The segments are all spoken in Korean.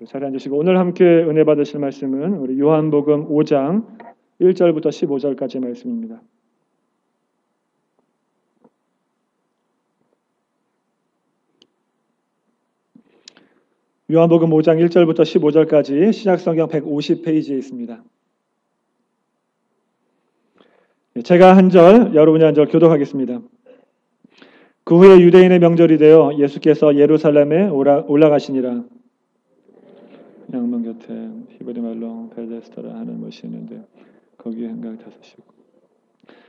자리에 앉으시고 오늘 함께 은혜 받으실 말씀은 우리 요한복음 5장 1절부터 15절까지 말씀입니다. 요한복음 5장 1절부터 15절까지 신약성경 150페이지에 있습니다. 제가 한 절, 여러분이 한 절 교독하겠습니다. 그 후에 유대인의 명절이 되어 예수께서 예루살렘에 올라가시니라. 양문 곁에 히브리 말로 베데스다라 하는 곳이 있는데 거기에 한강 다섯이고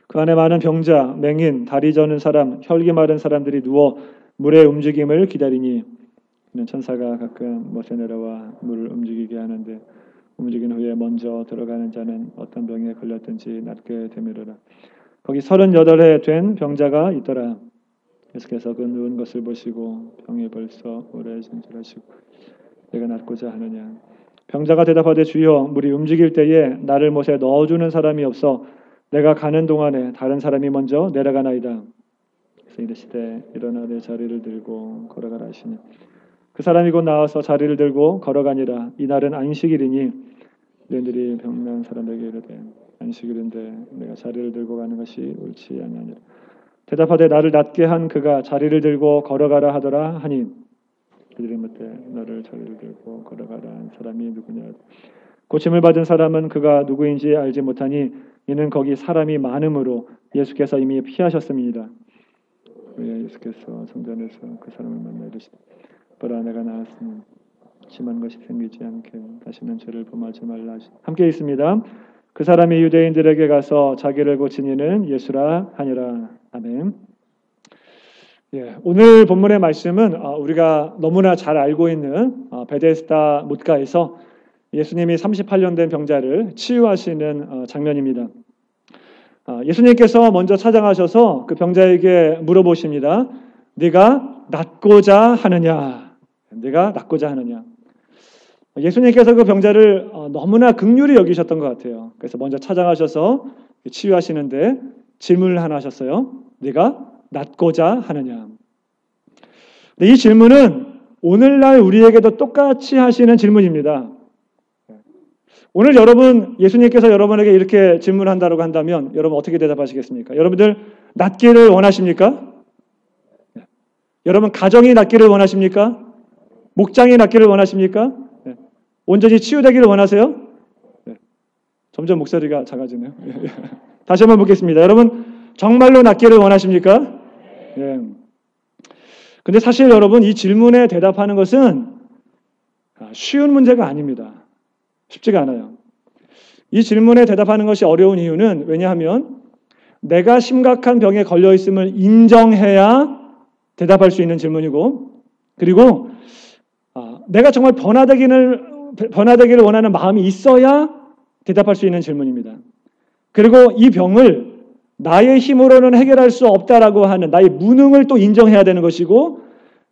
그 안에 많은 병자, 맹인, 다리 저는 사람, 혈기 마른 사람들이 누워 물의 움직임을 기다리니 그는 천사가 가끔 못에 내려와 물을 움직이게 하는데 움직인 후에 먼저 들어가는 자는 어떤 병에 걸렸든지 낫게 되밀어라. 거기 38해 된 병자가 있더라. 예수께서 그 누운 것을 보시고 병이 벌써 오래 진절하시고 내가 낫고자 하느냐. 병자가 대답하되 주여 물이 움직일 때에 나를 못에 넣어주는 사람이 없어 내가 가는 동안에 다른 사람이 먼저 내려가나이다. 그래서 이르시되 일어나 내 자리를 들고 걸어가라 하시니 그 사람이 곧 나와서 자리를 들고 걸어가니라. 이날은 안식일이니 유대인들이 병난 사람에게 이르되 안식일인데 내가 자리를 들고 가는 것이 옳지 아니하니라. 대답하되 나를 낫게 한 그가 자리를 들고 걸어가라 하더라 하니 그들이 묻되 너를 자리를 들고 걸어가라 한 사람이 누구냐. 고침을 받은 사람은 그가 누구인지 알지 못하니 이는 거기 사람이 많음으로 예수께서 이미 피하셨습니다. 예수께서 성전에서 그 사람을 만나 이르시되 보라 내가 나았으니 심한 것이 생기지 않게 다시는 죄를 범하지 말라 하시니 함께 있습니다. 그 사람이 유대인들에게 가서 자기를 고친 이는 예수라 하니라. 아멘. 오늘 본문의 말씀은 우리가 너무나 잘 알고 있는 베데스다 못가에서 예수님이 38년 된 병자를 치유하시는 장면입니다. 예수님께서 먼저 찾아가셔서 그 병자에게 물어보십니다. 네가 낫고자 하느냐? 네가 낫고자 하느냐? 예수님께서 그 병자를 너무나 긍휼히 여기셨던 것 같아요. 그래서 먼저 찾아가셔서 치유하시는데 질문을 하나 하셨어요. 네가 낫고자 하느냐? 이 질문은 오늘날 우리에게도 똑같이 하시는 질문입니다. 오늘 여러분 예수님께서 여러분에게 이렇게 질문한다고 한다면 여러분 어떻게 대답하시겠습니까? 여러분들 낫기를 원하십니까? 여러분 가정이 낫기를 원하십니까? 목장이 낫기를 원하십니까? 온전히 치유되기를 원하세요? 점점 목소리가 작아지네요. 다시 한번 묻겠습니다. 여러분 정말로 낫기를 원하십니까? 근데 사실 여러분 이 질문에 대답하는 것은 쉬운 문제가 아닙니다. 쉽지가 않아요. 이 질문에 대답하는 것이 어려운 이유는 왜냐하면 내가 심각한 병에 걸려 있음을 인정해야 대답할 수 있는 질문이고 그리고 내가 정말 변화되기를 원하는 마음이 있어야 대답할 수 있는 질문입니다. 그리고 이 병을 나의 힘으로는 해결할 수 없다라고 하는 나의 무능을 또 인정해야 되는 것이고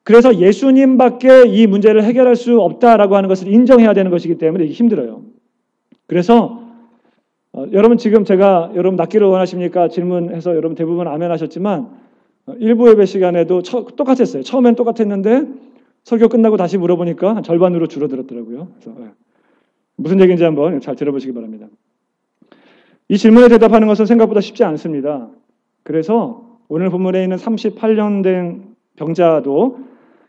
그래서 예수님밖에 이 문제를 해결할 수 없다라고 하는 것을 인정해야 되는 것이기 때문에 이게 힘들어요. 그래서 여러분 지금 제가 여러분 낫기를 원하십니까? 질문해서 여러분 대부분 아멘 하셨지만 일부 예배 시간에도 똑같았어요. 처음엔 똑같았는데 설교 끝나고 다시 물어보니까 절반으로 줄어들었더라고요. 그래서 무슨 얘기인지 한번 잘 들어보시기 바랍니다. 이 질문에 대답하는 것은 생각보다 쉽지 않습니다. 그래서 오늘 본문에 있는 38년 된 병자도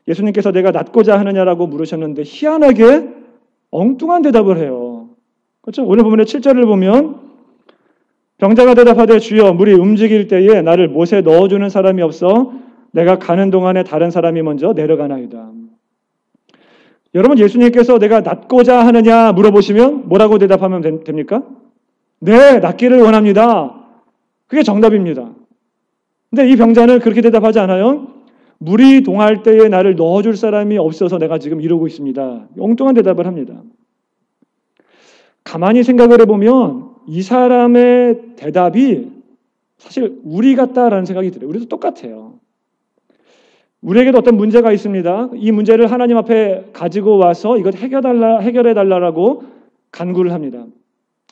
예수님께서 내가 낫고자 하느냐라고 물으셨는데 희한하게 엉뚱한 대답을 해요. 그렇죠? 오늘 본문의 7절을 보면 병자가 대답하되 주여 물이 움직일 때에 나를 못에 넣어주는 사람이 없어 내가 가는 동안에 다른 사람이 먼저 내려가나이다. 여러분 예수님께서 내가 낫고자 하느냐 물어보시면 뭐라고 대답하면 됩니까? 네, 낫기를 원합니다. 그게 정답입니다. 근데 이 병자는 그렇게 대답하지 않아요. 물이 동할 때에 나를 넣어줄 사람이 없어서 내가 지금 이러고 있습니다. 엉뚱한 대답을 합니다. 가만히 생각을 해보면 이 사람의 대답이 사실 우리 같다라는 생각이 들어요. 우리도 똑같아요. 우리에게도 어떤 문제가 있습니다. 이 문제를 하나님 앞에 가지고 와서 이것 해결해달라고 간구를 합니다.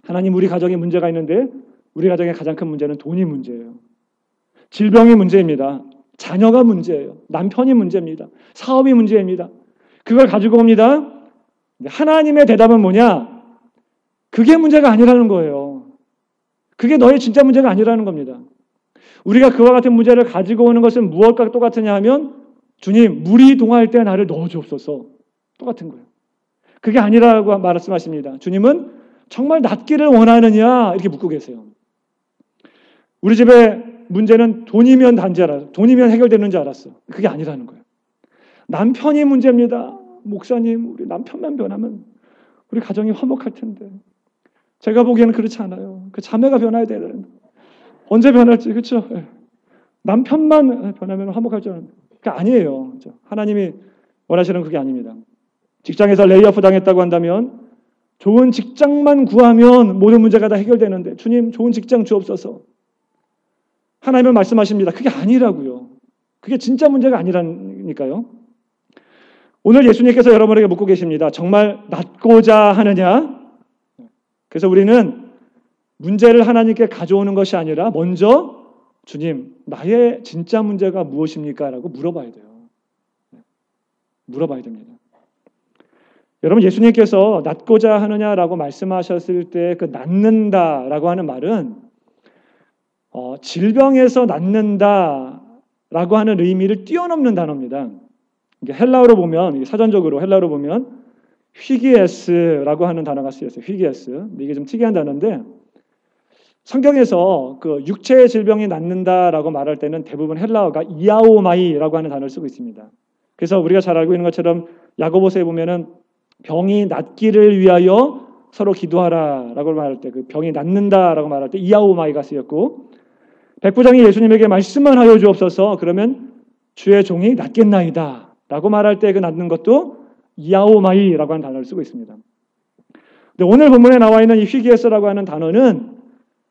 하나님 우리 가정에 문제가 있는데 우리 가정의 가장 큰 문제는 돈이 문제예요. 질병이 문제입니다. 자녀가 문제예요. 남편이 문제입니다. 사업이 문제입니다. 그걸 가지고 옵니다. 하나님의 대답은 뭐냐? 그게 문제가 아니라는 거예요. 그게 너의 진짜 문제가 아니라는 겁니다. 우리가 그와 같은 문제를 가지고 오는 것은 무엇과 똑같으냐 하면 주님, 물이 동할 때 나를 넣어주옵소서. 똑같은 거예요. 그게 아니라고 말씀하십니다. 주님은 정말 낫기를 원하느냐 이렇게 묻고 계세요. 우리 집에 문제는 돈이면 단지 알았어. 돈이면 해결되는 줄 알았어. 그게 아니라는 거예요. 남편이 문제입니다. 목사님, 우리 남편만 변하면 우리 가정이 화목할 텐데. 제가 보기에는 그렇지 않아요. 그 자매가 변해야 되는. 언제 변할지, 그렇죠? 남편만 변하면 화목할 줄 아는데. 그게 아니에요. 그렇죠? 하나님이 원하시는 그게 아닙니다. 직장에서 레이오프 당했다고 한다면 좋은 직장만 구하면 모든 문제가 다 해결되는데 주님, 좋은 직장 주옵소서. 하나님은 말씀하십니다. 그게 아니라고요. 그게 진짜 문제가 아니라니까요. 오늘 예수님께서 여러분에게 묻고 계십니다. 정말 낫고자 하느냐? 그래서 우리는 문제를 하나님께 가져오는 것이 아니라 먼저 주님, 나의 진짜 문제가 무엇입니까? 라고 물어봐야 돼요. 물어봐야 됩니다. 여러분, 예수님께서 낫고자 하느냐라고 말씀하셨을 때 그 낫는다라고 하는 말은 질병에서 낫는다라고 하는 의미를 뛰어넘는 단어입니다. 헬라어로 보면, 사전적으로 헬라어로 보면 휘기에스라고 하는 단어가 쓰였어요. 휘기에스. 이게 좀 특이한 단어인데 성경에서 그 육체의 질병이 낫는다라고 말할 때는 대부분 헬라어가 이아오마이라고 하는 단어를 쓰고 있습니다. 그래서 우리가 잘 알고 있는 것처럼 야고보서에 보면은 병이 낫기를 위하여 서로 기도하라라고 말할 때 그 병이 낫는다라고 말할 때 이아오마이가 쓰였고 백부장이 예수님에게 말씀만 하여 주옵소서 그러면 주의 종이 낫겠나이다라고 말할 때 그 낫는 것도 이아오마이라고 하는 단어를 쓰고 있습니다. 근데 오늘 본문에 나와 있는 이 휘기에스라고 하는 단어는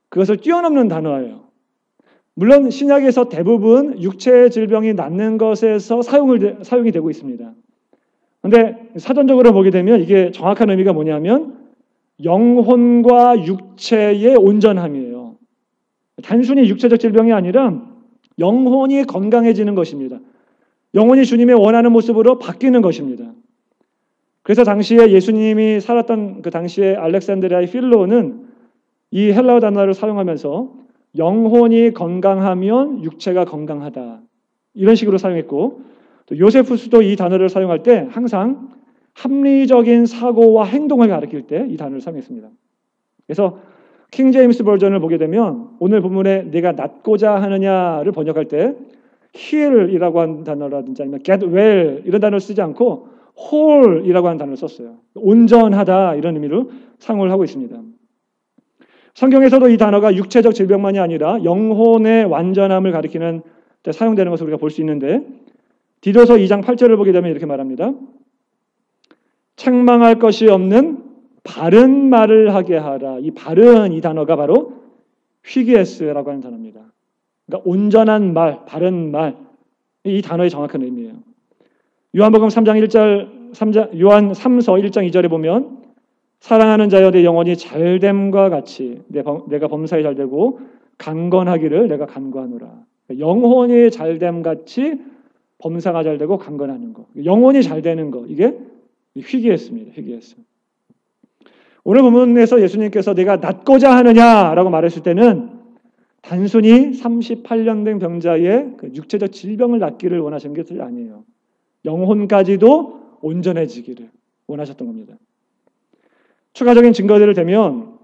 그것을 뛰어넘는 단어예요. 물론 신약에서 대부분 육체의 질병이 낫는 것에서 사용이 되고 있습니다. 그런데 사전적으로 보게 되면 이게 정확한 의미가 뭐냐면 영혼과 육체의 온전함이에요. 단순히 육체적 질병이 아니라 영혼이 건강해지는 것입니다. 영혼이 주님의 원하는 모습으로 바뀌는 것입니다. 그래서 당시에 예수님이 살았던 그 당시에 알렉산드리아의 필로는 이 헬라어 단어를 사용하면서 영혼이 건강하면 육체가 건강하다. 이런 식으로 사용했고 또 요세푸스도 이 단어를 사용할 때 항상 합리적인 사고와 행동을 가리킬 때 이 단어를 사용했습니다. 그래서 킹 제임스 버전을 보게 되면 오늘 본문에 내가 낫고자 하느냐를 번역할 때 heal이라고 하는 단어라든지 아니면 get well 이런 단어를 쓰지 않고 whole이라고 하는 단어를 썼어요. 온전하다 이런 의미로 사용을 하고 있습니다. 성경에서도 이 단어가 육체적 질병만이 아니라 영혼의 완전함을 가리키는 때 사용되는 것을 우리가 볼 수 있는데 디도서 2장 8절을 보게 되면 이렇게 말합니다. 책망할 것이 없는 바른 말을 하게 하라. 이 바른 이 단어가 바로 휘기에스라고 하는 단어입니다. 그러니까 온전한 말, 바른 말. 이 단어의 정확한 의미예요. 요한복음 3장 1절, 요한 3서 1장 2절에 보면 사랑하는 자여 내 영혼이 잘됨과 같이 내가 범사에 잘되고 강건하기를 내가 간구하노라. 영혼이 잘됨 같이 범사가 잘되고 강건하는 거. 영혼이 잘되는 거. 이게 휘기에스입니다. 휘기에스. 오늘 본문에서 예수님께서 내가 낫고자 하느냐라고 말했을 때는 단순히 38년 된 병자의 그 육체적 질병을 낫기를 원하시는 것이 아니에요. 영혼까지도 온전해지기를 원하셨던 겁니다. 추가적인 증거들을 대면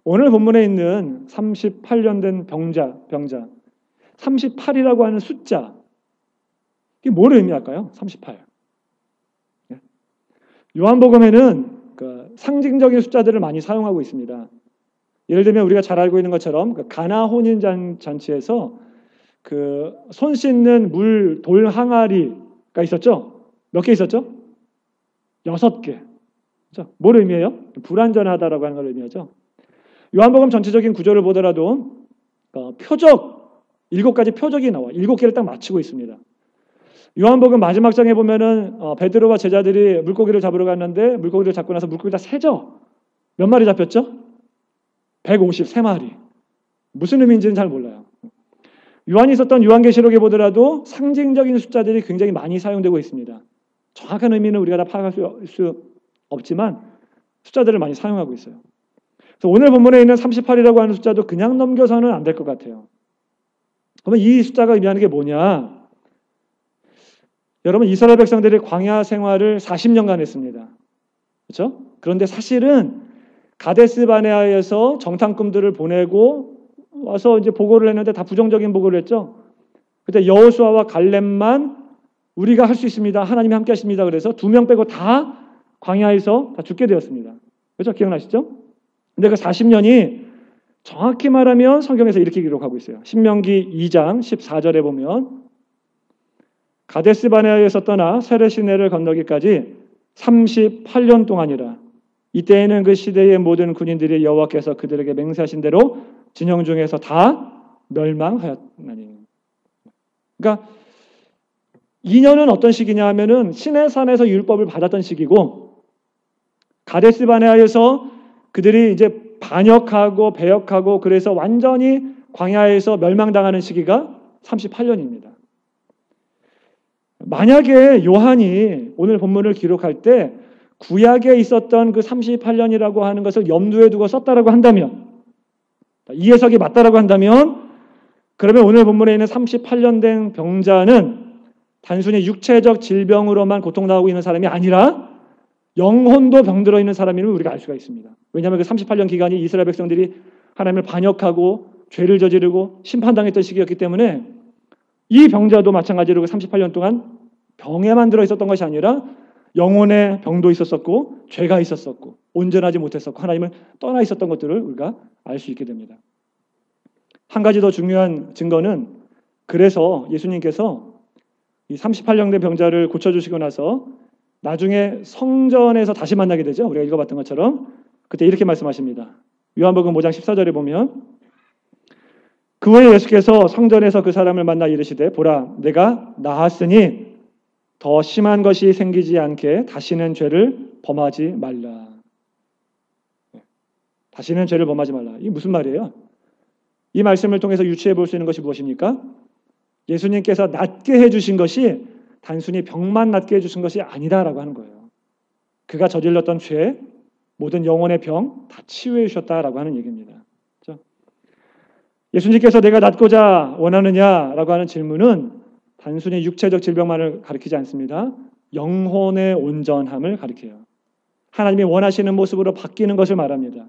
오늘 본문에 있는 38년 된 병자 38이라고 하는 숫자 이게 뭘 의미할까요? 38. 요한복음에는 그 상징적인 숫자들을 많이 사용하고 있습니다. 예를 들면 우리가 잘 알고 있는 것처럼 그 가나 혼인 잔치에서 그 손 씻는 물 돌 항아리가 있었죠? 몇 개 있었죠? 6개. 그렇죠? 뭘 의미해요? 불완전하다라고 하는 걸 의미하죠. 요한복음 전체적인 구조를 보더라도 표적 7가지 표적이 나와 7개를 딱 맞추고 있습니다. 요한복음 마지막 장에 보면은 베드로와 제자들이 물고기를 잡으러 갔는데 물고기를 잡고 나서 물고기 다 세죠. 몇 마리 잡혔죠? 153마리. 무슨 의미인지는 잘 몰라요. 요한이 썼던 요한계시록에 보더라도 상징적인 숫자들이 굉장히 많이 사용되고 있습니다. 정확한 의미는 우리가 다 파악할 수 없지만 숫자들을 많이 사용하고 있어요. 그래서 오늘 본문에 있는 38이라고 하는 숫자도 그냥 넘겨서는 안 될 것 같아요. 그러면 이 숫자가 의미하는 게 뭐냐? 여러분, 이스라엘 백성들이 광야 생활을 40년간 했습니다. 그렇죠? 그런데 사실은 가데스 바네아에서 정탐꾼들을 보내고 와서 이제 보고를 했는데 다 부정적인 보고를 했죠. 그때 여호수아와 갈렙만 우리가 할 수 있습니다. 하나님이 함께 하십니다. 그래서 2명 빼고 다 광야에서 다 죽게 되었습니다. 그렇죠? 기억나시죠? 근데 그 40년이 정확히 말하면 성경에서 이렇게 기록하고 있어요. 신명기 2장 14절에 보면 가데스 바네아에서 떠나 세레 시내를 건너기까지 38년 동안이라. 이때에는 그 시대의 모든 군인들이 여호와께서 그들에게 맹세하신 대로 진영 중에서 다 멸망하였나니. 그러니까 2년은 어떤 시기냐 하면은 시내산에서 율법을 받았던 시기고, 가데스 바네아에서 그들이 이제 반역하고 배역하고 그래서 완전히 광야에서 멸망당하는 시기가 38년입니다. 만약에 요한이 오늘 본문을 기록할 때 구약에 있었던 그 38년이라고 하는 것을 염두에 두고 썼다라고 한다면, 이 해석이 맞다라고 한다면, 그러면 오늘 본문에 있는 38년 된 병자는 단순히 육체적 질병으로만 고통당하고 있는 사람이 아니라 영혼도 병들어 있는 사람임을 우리가 알 수가 있습니다. 왜냐하면 그 38년 기간이 이스라엘 백성들이 하나님을 반역하고 죄를 저지르고 심판당했던 시기였기 때문에 이 병자도 마찬가지로 그 38년 동안 병에만 들어 있었던 것이 아니라 영혼의 병도 있었었고 죄가 있었었고 온전하지 못했었고 하나님을 떠나 있었던 것들을 우리가 알 수 있게 됩니다. 한 가지 더 중요한 증거는, 그래서 예수님께서 이 38년 된 병자를 고쳐주시고 나서 나중에 성전에서 다시 만나게 되죠. 우리가 읽어봤던 것처럼 그때 이렇게 말씀하십니다. 요한복음 5장 14절에 보면 그 후에 예수께서 성전에서 그 사람을 만나 이르시되 보라 내가 나았으니 더 심한 것이 생기지 않게 다시는 죄를 범하지 말라. 다시는 죄를 범하지 말라. 이게 무슨 말이에요? 이 말씀을 통해서 유추해 볼 수 있는 것이 무엇입니까? 예수님께서 낫게 해주신 것이 단순히 병만 낫게 해주신 것이 아니다라고 하는 거예요. 그가 저질렀던 죄, 모든 영혼의 병 다 치유해 주셨다라고 하는 얘기입니다. 그렇죠? 예수님께서 내가 낫고자 원하느냐라고 하는 질문은 단순히 육체적 질병만을 가리키지 않습니다. 영혼의 온전함을 가리켜요. 하나님이 원하시는 모습으로 바뀌는 것을 말합니다.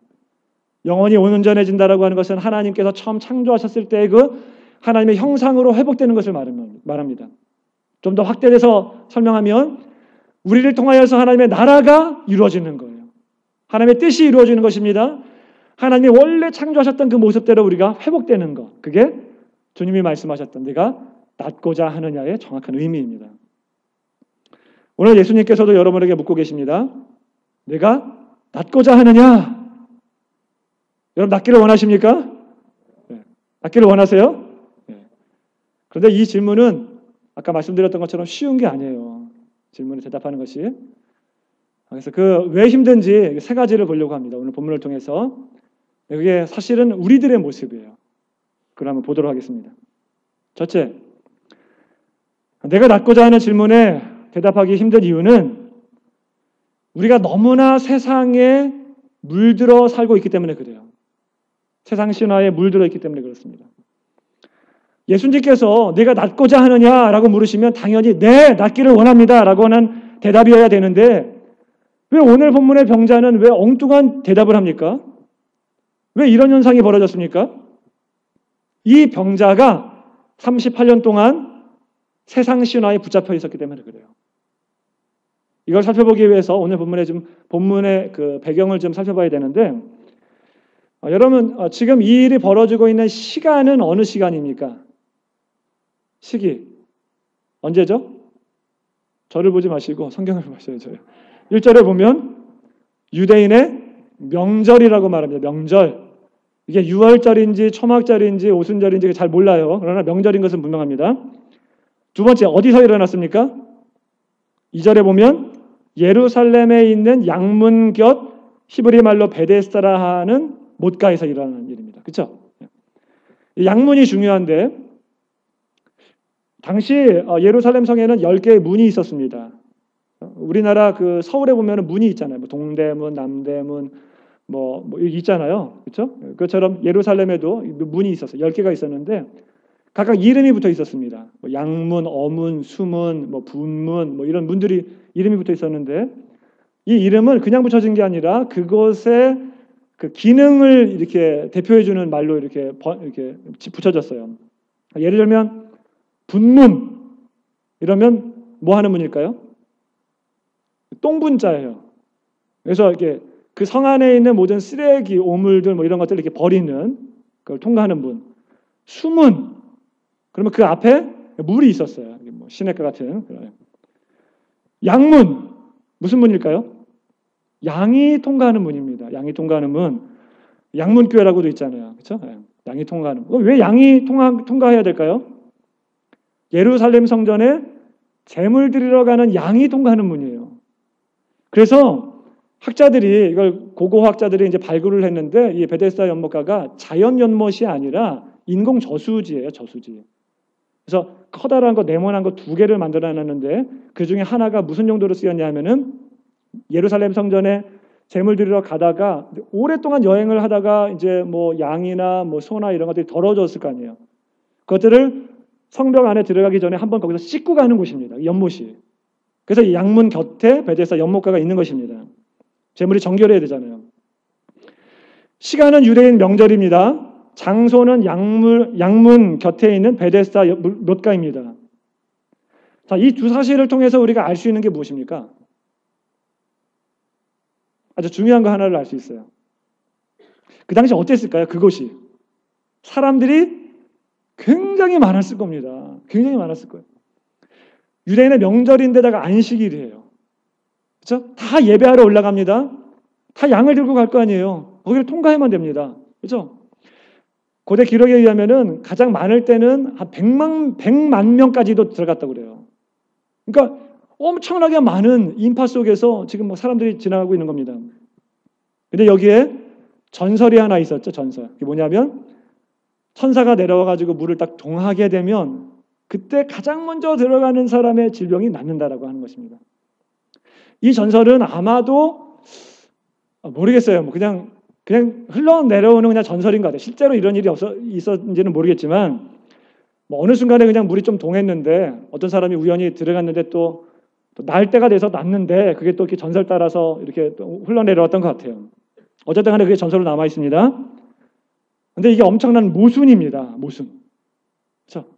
영혼이 온전해진다라고 하는 것은 하나님께서 처음 창조하셨을 때의 그 하나님의 형상으로 회복되는 것을 말합니다. 좀 더 확대돼서 설명하면 우리를 통하여서 하나님의 나라가 이루어지는 거예요. 하나님의 뜻이 이루어지는 것입니다. 하나님이 원래 창조하셨던 그 모습대로 우리가 회복되는 것. 그게 주님이 말씀하셨던 내가 낫고자 하느냐의 정확한 의미입니다. 오늘 예수님께서도 여러분에게 묻고 계십니다. 내가 낫고자 하느냐? 여러분 낫기를 원하십니까? 네. 낫기를 원하세요? 네. 그런데 이 질문은 아까 말씀드렸던 것처럼 쉬운 게 아니에요. 질문에 대답하는 것이. 그래서 그 왜 힘든지 세 가지를 보려고 합니다. 오늘 본문을 통해서. 그게 사실은 우리들의 모습이에요. 그걸 한번 보도록 하겠습니다. 첫째, 내가 낫고자 하는 질문에 대답하기 힘든 이유는 우리가 너무나 세상에 물들어 살고 있기 때문에 그래요. 세상 신화에 물들어 있기 때문에 그렇습니다. 예수님께서 내가 낫고자 하느냐라고 물으시면 당연히 네, 낫기를 원합니다 라고 하는 대답이어야 되는데 왜 오늘 본문의 병자는 왜 엉뚱한 대답을 합니까? 왜 이런 현상이 벌어졌습니까? 이 병자가 38년 동안 세상 신화에 붙잡혀 있었기 때문에 그래요. 이걸 살펴보기 위해서 오늘 본문의 그 배경을 좀 살펴봐야 되는데 여러분 지금 이 일이 벌어지고 있는 시간은 어느 시간입니까? 시기 언제죠? 저를 보지 마시고 성경을 보셔야죠. 1절에 보면 유대인의 명절이라고 말합니다. 명절. 이게 6월절인지 초막절인지 오순절인지 잘 몰라요. 그러나 명절인 것은 분명합니다. 두 번째 어디서 일어났습니까? 2절에 보면 예루살렘에 있는 양문 곁 히브리 말로 베데스다라 하는 못가에서 일어나는 일입니다. 그렇죠? 양문이 중요한데 당시 예루살렘 성에는 10개의 문이 있었습니다. 우리나라 그 서울에 보면은 문이 있잖아요. 뭐 동대문, 남대문, 뭐 있잖아요. 그렇죠? 그것처럼 예루살렘에도 문이 있었어요. 10개가 있었는데 각각 이름이 붙어 있었습니다. 뭐 양문, 어문, 수문, 뭐 분문, 뭐 이런 문들이 이름이 붙어 있었는데 이 이름은 그냥 붙여진 게 아니라 그것의 그 기능을 이렇게 대표해주는 말로 이렇게 붙여졌어요. 예를 들면 분문 이러면 뭐 하는 문일까요? 똥분자예요. 그래서 이렇게 그 성 안에 있는 모든 쓰레기, 오물들 뭐 이런 것들을 이렇게 버리는 그걸 통과하는 문. 수문. 그러면 그 앞에 물이 있었어요. 뭐 시냇가 같은. 양문. 무슨 문일까요? 양이 통과하는 문입니다. 양이 통과하는 문. 양문교회라고도 있잖아요. 그렇죠? 양이 통과하는 문. 왜 양이 통과해야 될까요? 예루살렘 성전에 제물 드리러 가는 양이 통과하는 문이에요. 그래서 학자들이 이걸 고고학자들이 이제 발굴을 했는데 이 베데스다 연못가가 자연 연못이 아니라 인공 저수지예요, 저수지. 그래서 커다란 거 네모난 거 2개를 만들어 놨는데 그 중에 하나가 무슨 용도로 쓰였냐면은 예루살렘 성전에 제물 드리러 가다가 오랫동안 여행을 하다가 이제 뭐 양이나 뭐 소나 이런 것들이 더러워졌을 거 아니에요. 그것들을 성벽 안에 들어가기 전에 한번 거기서 씻고 가는 곳입니다. 연못이. 그래서 이 양문 곁에 베데스다 연못가가 있는 것입니다. 제물이 정결해야 되잖아요. 시간은 유대인 명절입니다. 장소는 양문 곁에 있는 베데스다 못가입니다. 자, 이 두 사실을 통해서 우리가 알 수 있는 게 무엇입니까? 아주 중요한 거 하나를 알 수 있어요. 그 당시 어땠을까요? 그곳이. 사람들이 굉장히 많았을 겁니다. 굉장히 많았을 거예요. 유대인의 명절인데다가 안식일이에요. 그렇죠? 다 예배하러 올라갑니다. 다 양을 들고 갈 거 아니에요. 거기를 통과하면 됩니다. 그렇죠? 고대 기록에 의하면은 가장 많을 때는 한 100만 명까지도 들어갔다고 그래요. 그러니까 엄청나게 많은 인파 속에서 지금 뭐 사람들이 지나가고 있는 겁니다. 근데 여기에 전설이 하나 있었죠, 전설. 그게 뭐냐면 천사가 내려와가지고 물을 딱 동하게 되면 그때 가장 먼저 들어가는 사람의 질병이 낫는다라고 하는 것입니다. 이 전설은 아마도 모르겠어요. 뭐 그냥 흘러내려오는 그냥 전설인 것 같아요. 실제로 이런 일이 있었는지는 모르겠지만 뭐 어느 순간에 그냥 물이 좀 동했는데 어떤 사람이 우연히 들어갔는데 또 날 때가 돼서 났는데 그게 또 이렇게 전설 따라서 이렇게 또 흘러내려왔던 것 같아요. 어쨌든 간에 그게 전설로 남아 있습니다. 근데 이게 엄청난 모순입니다. 모순. 그렇죠?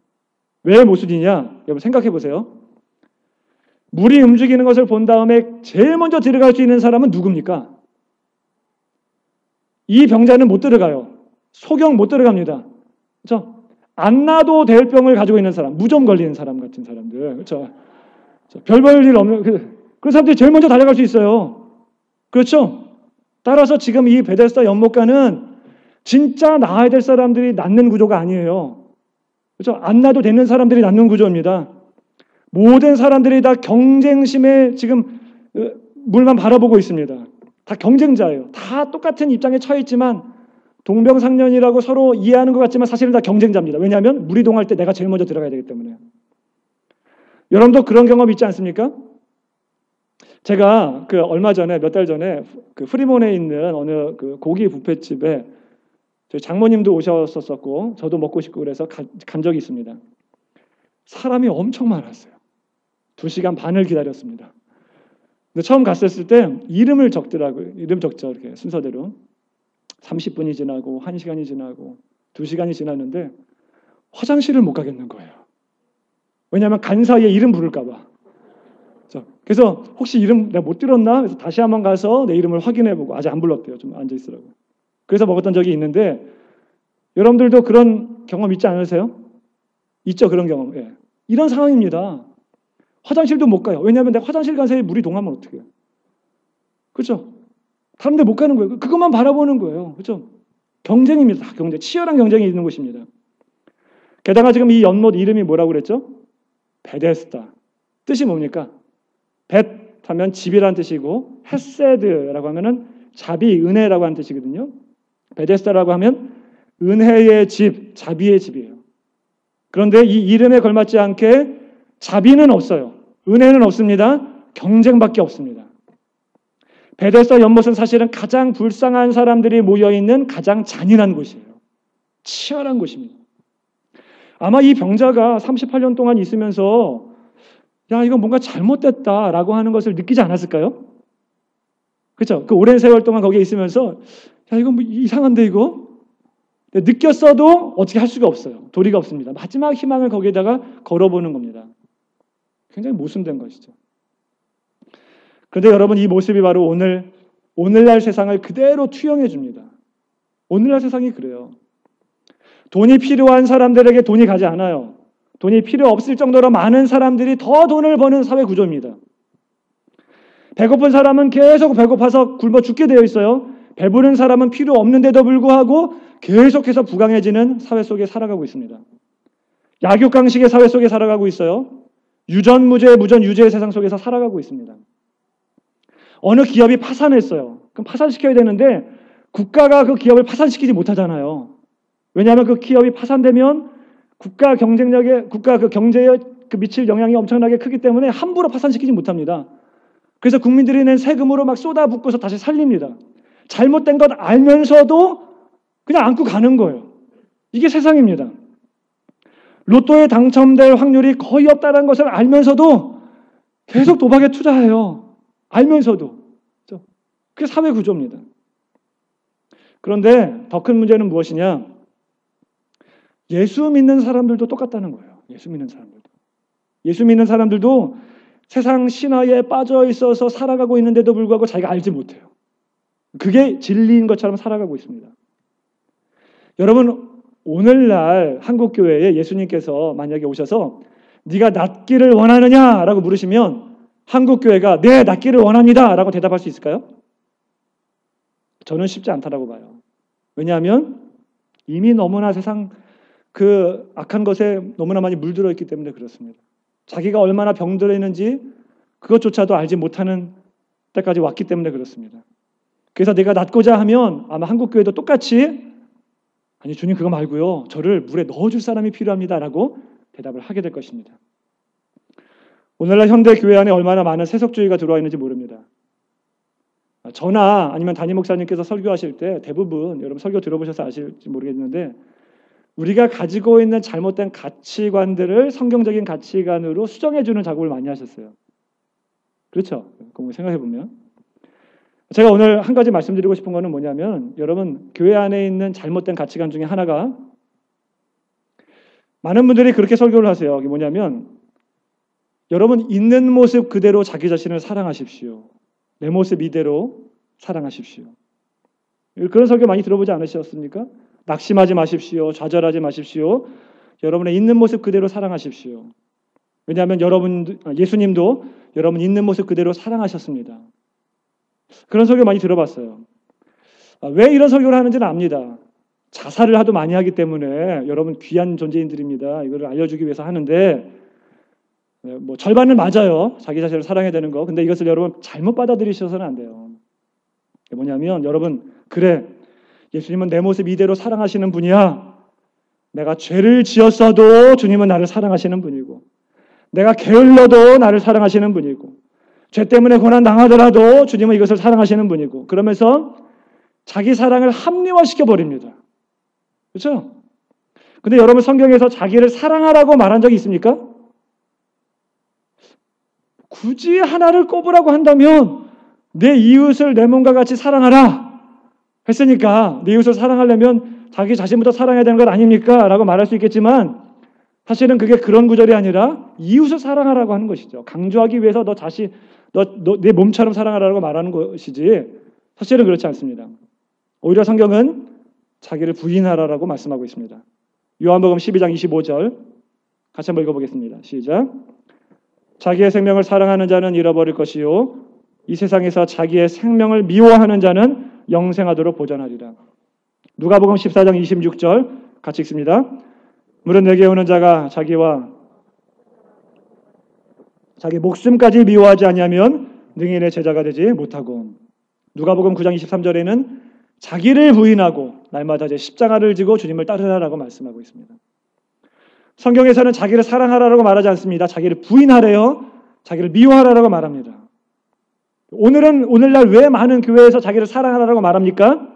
왜 모순이냐? 여러분 생각해 보세요. 물이 움직이는 것을 본 다음에 제일 먼저 들어갈 수 있는 사람은 누굽니까? 이 병자는 못 들어가요. 소경 못 들어갑니다. 그렇죠? 안 놔도 될 병을 가지고 있는 사람, 무좀 걸리는 사람 같은 사람들, 그렇죠? 별 볼 일 없는 그런 사람들이 제일 먼저 달려갈 수 있어요. 그렇죠? 따라서 지금 이 베데스다 연못가는 진짜 나아야 될 사람들이 낫는 구조가 아니에요. 그렇죠? 안 놔도 되는 사람들이 낫는 구조입니다. 모든 사람들이 다 경쟁심에 지금 물만 바라보고 있습니다. 다 경쟁자예요. 다 똑같은 입장에 처해 있지만 동병상련이라고 서로 이해하는 것 같지만 사실은 다 경쟁자입니다. 왜냐하면 물이 동할 때 내가 제일 먼저 들어가야 되기 때문에. 여러분도 그런 경험 있지 않습니까? 제가 얼마 전에 몇 달 전에 그 프리몬에 있는 어느 그 고기 뷔페집에 저희 장모님도 오셨었고 저도 먹고 싶고 그래서 간 적이 있습니다. 사람이 엄청 많았어요. 2시간 반을 기다렸습니다. 근데 처음 갔었을 때 이름을 적더라고요. 이름 적죠. 이렇게 순서대로. 30분이 지나고 1시간이 지나고 2시간이 지났는데 화장실을 못 가겠는 거예요. 왜냐하면 간 사이에 이름 부를까 봐. 그래서 혹시 이름 내가 못 들었나? 그래서 다시 한번 가서 내 이름을 확인해보고 아직 안 불렀대요. 좀 앉아있으라고. 그래서 먹었던 적이 있는데 여러분들도 그런 경험 있지 않으세요? 있죠, 그런 경험. 예. 이런 상황입니다. 화장실도 못 가요. 왜냐하면 내가 화장실 간 사이에 물이 동하면 어떻게 해요? 그렇죠? 다른 데 못 가는 거예요. 그것만 바라보는 거예요. 그렇죠? 경쟁입니다. 경쟁. 치열한 경쟁이 있는 곳입니다. 게다가 지금 이 연못 이름이 뭐라고 그랬죠? 베데스다. 뜻이 뭡니까? 벳 하면 집이라는 뜻이고 헤세드라고 하면은 자비, 은혜라고 하는 뜻이거든요. 베데스다라고 하면 은혜의 집, 자비의 집이에요. 그런데 이 이름에 걸맞지 않게 자비는 없어요. 은혜는 없습니다. 경쟁밖에 없습니다. 베데스다 연못은 사실은 가장 불쌍한 사람들이 모여있는 가장 잔인한 곳이에요. 치열한 곳입니다. 아마 이 병자가 38년 동안 있으면서 야, 이거 뭔가 잘못됐다라고 하는 것을 느끼지 않았을까요? 그렇죠? 그 오랜 세월 동안 거기에 있으면서 야, 이거 뭐 이상한데 이거? 느꼈어도 어떻게 할 수가 없어요. 도리가 없습니다. 마지막 희망을 거기에다가 걸어보는 겁니다. 굉장히 모순된 것이죠. 그런데 여러분, 이 모습이 바로 오늘날 세상을 그대로 투영해 줍니다. 오늘날 세상이 그래요. 돈이 필요한 사람들에게 돈이 가지 않아요. 돈이 필요 없을 정도로 많은 사람들이 더 돈을 버는 사회 구조입니다. 배고픈 사람은 계속 배고파서 굶어 죽게 되어 있어요. 배부른 사람은 필요 없는데도 불구하고 계속해서 부강해지는 사회 속에 살아가고 있습니다. 약육강식의 사회 속에 살아가고 있어요. 유전무죄, 무전유죄의 세상 속에서 살아가고 있습니다. 어느 기업이 파산했어요. 그럼 파산시켜야 되는데 국가가 그 기업을 파산시키지 못하잖아요. 왜냐하면 그 기업이 파산되면 국가 경쟁력에, 국가 그 경제에 미칠 영향이 엄청나게 크기 때문에 함부로 파산시키지 못합니다. 그래서 국민들이 낸 세금으로 막 쏟아붓고서 다시 살립니다. 잘못된 것 알면서도 그냥 안고 가는 거예요. 이게 세상입니다. 로또에 당첨될 확률이 거의 없다는 것을 알면서도 계속 도박에 투자해요. 알면서도. 그게 사회 구조입니다. 그런데 더 큰 문제는 무엇이냐? 예수 믿는 사람들도 똑같다는 거예요. 예수 믿는 사람들도. 예수 믿는 사람들도 세상 신화에 빠져 있어서 살아가고 있는데도 불구하고 자기가 알지 못해요. 그게 진리인 것처럼 살아가고 있습니다. 여러분, 오늘날 한국교회에 예수님께서 만약에 오셔서 네가 낫기를 원하느냐라고 물으시면 한국교회가 네, 낫기를 원합니다 라고 대답할 수 있을까요? 저는 쉽지 않다라고 봐요. 왜냐하면 이미 너무나 세상 그 악한 것에 너무나 많이 물들어 있기 때문에 그렇습니다. 자기가 얼마나 병들어 있는지 그것조차도 알지 못하는 때까지 왔기 때문에 그렇습니다. 그래서 내가 낫고자 하면 아마 한국교회도 똑같이 아니 주님 그거 말고요. 저를 물에 넣어줄 사람이 필요합니다 라고 대답을 하게 될 것입니다. 오늘날 현대 교회 안에 얼마나 많은 세속주의가 들어와 있는지 모릅니다. 저나 아니면 담임 목사님께서 설교하실 때 대부분 여러분 설교 들어보셔서 아실지 모르겠는데 우리가 가지고 있는 잘못된 가치관들을 성경적인 가치관으로 수정해주는 작업을 많이 하셨어요. 그렇죠? 생각해보면 제가 오늘 한 가지 말씀드리고 싶은 거는 뭐냐면 여러분 교회 안에 있는 잘못된 가치관 중에 하나가 많은 분들이 그렇게 설교를 하세요. 이게 뭐냐면 여러분 있는 모습 그대로 자기 자신을 사랑하십시오. 내 모습 이대로 사랑하십시오. 그런 설교 많이 들어보지 않으셨습니까? 낙심하지 마십시오. 좌절하지 마십시오. 여러분의 있는 모습 그대로 사랑하십시오. 왜냐하면 예수님도 여러분 있는 모습 그대로 사랑하셨습니다. 그런 설교 많이 들어봤어요. 왜 이런 설교를 하는지는 압니다. 자살을 하도 많이 하기 때문에 여러분 귀한 존재인들입니다. 이걸 알려주기 위해서 하는데 뭐 절반은 맞아요. 자기 자신을 사랑해야 되는 거. 근데 이것을 여러분 잘못 받아들이셔서는 안 돼요. 뭐냐면 여러분 그래 예수님은 내 모습 이대로 사랑하시는 분이야. 내가 죄를 지었어도 주님은 나를 사랑하시는 분이고 내가 게을러도 나를 사랑하시는 분이고 죄 때문에 고난 당하더라도 주님은 이것을 사랑하시는 분이고 그러면서 자기 사랑을 합리화시켜 버립니다. 그렇죠? 근데 여러분 성경에서 자기를 사랑하라고 말한 적이 있습니까? 굳이 하나를 꼽으라고 한다면 내 이웃을 내 몸과 같이 사랑하라 했으니까 내 이웃을 사랑하려면 자기 자신부터 사랑해야 되는 것 아닙니까? 라고 말할 수 있겠지만 사실은 그게 그런 구절이 아니라 이웃을 사랑하라고 하는 것이죠. 강조하기 위해서 내 몸처럼 사랑하라고 말하는 것이지 사실은 그렇지 않습니다. 오히려 성경은 자기를 부인하라라고 말씀하고 있습니다. 요한복음 12장 25절 같이 한번 읽어보겠습니다. 시작. 자기의 생명을 사랑하는 자는 잃어버릴 것이요 이 세상에서 자기의 생명을 미워하는 자는 영생하도록 보존하리라. 누가복음 14장 26절 같이 읽습니다. 무릇 내게 오는 자가 자기와 자기 목숨까지 미워하지 아니하면 능히 내 제자가 되지 못하고 누가복음 9장 23절에는 자기를 부인하고 날마다 이제 십자가를 지고 주님을 따르라라고 말씀하고 있습니다. 성경에서는 자기를 사랑하라고 말하지 않습니다. 자기를 부인하래요. 자기를 미워하라고 말합니다. 오늘날 왜 많은 교회에서 자기를 사랑하라고 말합니까?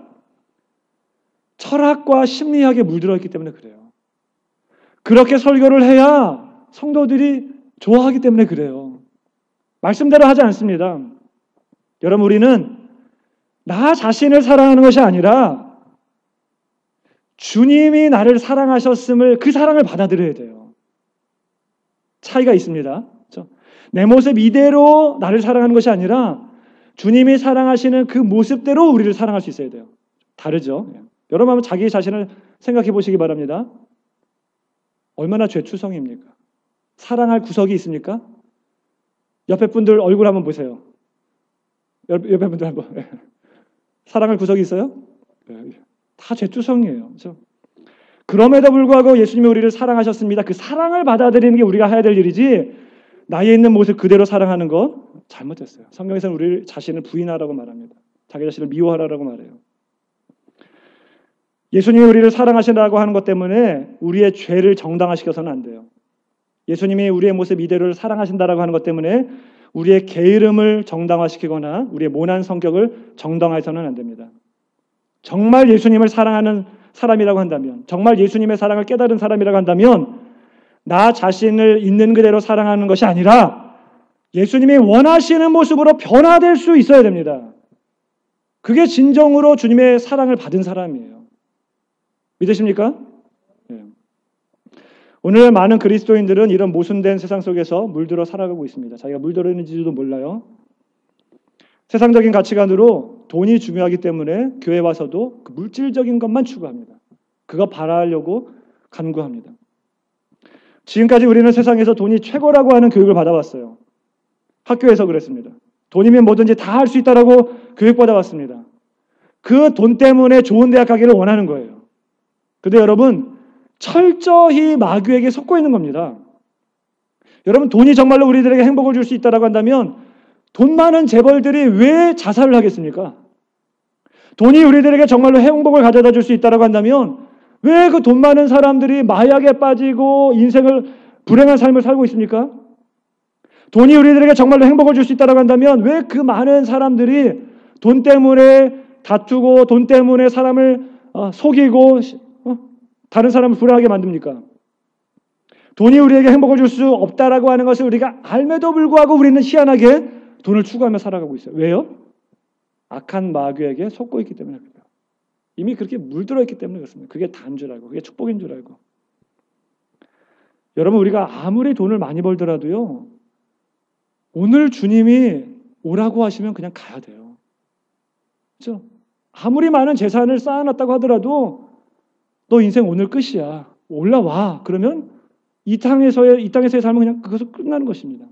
철학과 심리학에 물들어 있기 때문에 그래요. 그렇게 설교를 해야 성도들이 좋아하기 때문에 그래요. 말씀대로 하지 않습니다. 여러분, 우리는 나 자신을 사랑하는 것이 아니라 주님이 나를 사랑하셨음을, 그 사랑을 받아들여야 돼요. 차이가 있습니다. 그렇죠? 내 모습 이대로 나를 사랑하는 것이 아니라 주님이 사랑하시는 그 모습대로 우리를 사랑할 수 있어야 돼요. 다르죠? 여러분 한번 자기 자신을 생각해 보시기 바랍니다. 얼마나 죄투성입니까? 사랑할 구석이 있습니까? 옆에 분들 얼굴 한번 보세요. 옆에 분들 한번. 사랑할 구석이 있어요? 다 죄투성이에요. 그렇죠? 그럼에도 불구하고 예수님이 우리를 사랑하셨습니다. 그 사랑을 받아들이는 게 우리가 해야 될 일이지, 나에 있는 모습 그대로 사랑하는 거 잘못됐어요. 성경에서는 우리 자신을 부인하라고 말합니다. 자기 자신을 미워하라고 말해요. 예수님이 우리를 사랑하신다고 하는 것 때문에 우리의 죄를 정당화시켜서는 안 돼요. 예수님이 우리의 모습 이대로를 사랑하신다고 하는 것 때문에 우리의 게으름을 정당화시키거나 우리의 모난 성격을 정당화해서는 안 됩니다. 정말 예수님을 사랑하는 사람이라고 한다면, 정말 예수님의 사랑을 깨달은 사람이라고 한다면 나 자신을 있는 그대로 사랑하는 것이 아니라 예수님이 원하시는 모습으로 변화될 수 있어야 됩니다. 그게 진정으로 주님의 사랑을 받은 사람이에요. 믿으십니까? 네. 오늘 많은 그리스도인들은 이런 모순된 세상 속에서 물들어 살아가고 있습니다. 자기가 물들어 있는지도 몰라요. 세상적인 가치관으로 돈이 중요하기 때문에 교회 와서도 그 물질적인 것만 추구합니다. 그거 바라려고 간구합니다. 지금까지 우리는 세상에서 돈이 최고라고 하는 교육을 받아왔어요. 학교에서 그랬습니다. 돈이면 뭐든지 다 할 수 있다라고 교육받아왔습니다. 그 돈 때문에 좋은 대학 가기를 원하는 거예요. 그런데 여러분, 철저히 마귀에게 속고 있는 겁니다. 여러분, 돈이 정말로 우리들에게 행복을 줄 수 있다라고 한다면 돈 많은 재벌들이 왜 자살을 하겠습니까? 돈이 우리들에게 정말로 행복을 가져다 줄 수 있다라고 한다면 왜 그 돈 많은 사람들이 마약에 빠지고 인생을 불행한 삶을 살고 있습니까? 돈이 우리들에게 정말로 행복을 줄 수 있다라고 한다면 왜 그 많은 사람들이 돈 때문에 다투고 돈 때문에 사람을 속이고 다른 사람을 불행하게 만듭니까? 돈이 우리에게 행복을 줄 수 없다라고 하는 것을 우리가 알매도 불구하고 우리는 희한하게 돈을 추구하며 살아가고 있어요. 왜요? 악한 마귀에게 속고 있기 때문에 그래요. 이미 그렇게 물들어 있기 때문에 그렇습니다. 그게 다인 줄 알고, 그게 축복인 줄 알고. 여러분, 우리가 아무리 돈을 많이 벌더라도요, 오늘 주님이 오라고 하시면 그냥 가야 돼요. 그렇죠? 아무리 많은 재산을 쌓아놨다고 하더라도 너 인생 오늘 끝이야. 올라와. 그러면 이 땅에서의 삶은 그냥 그것으로 끝나는 것입니다.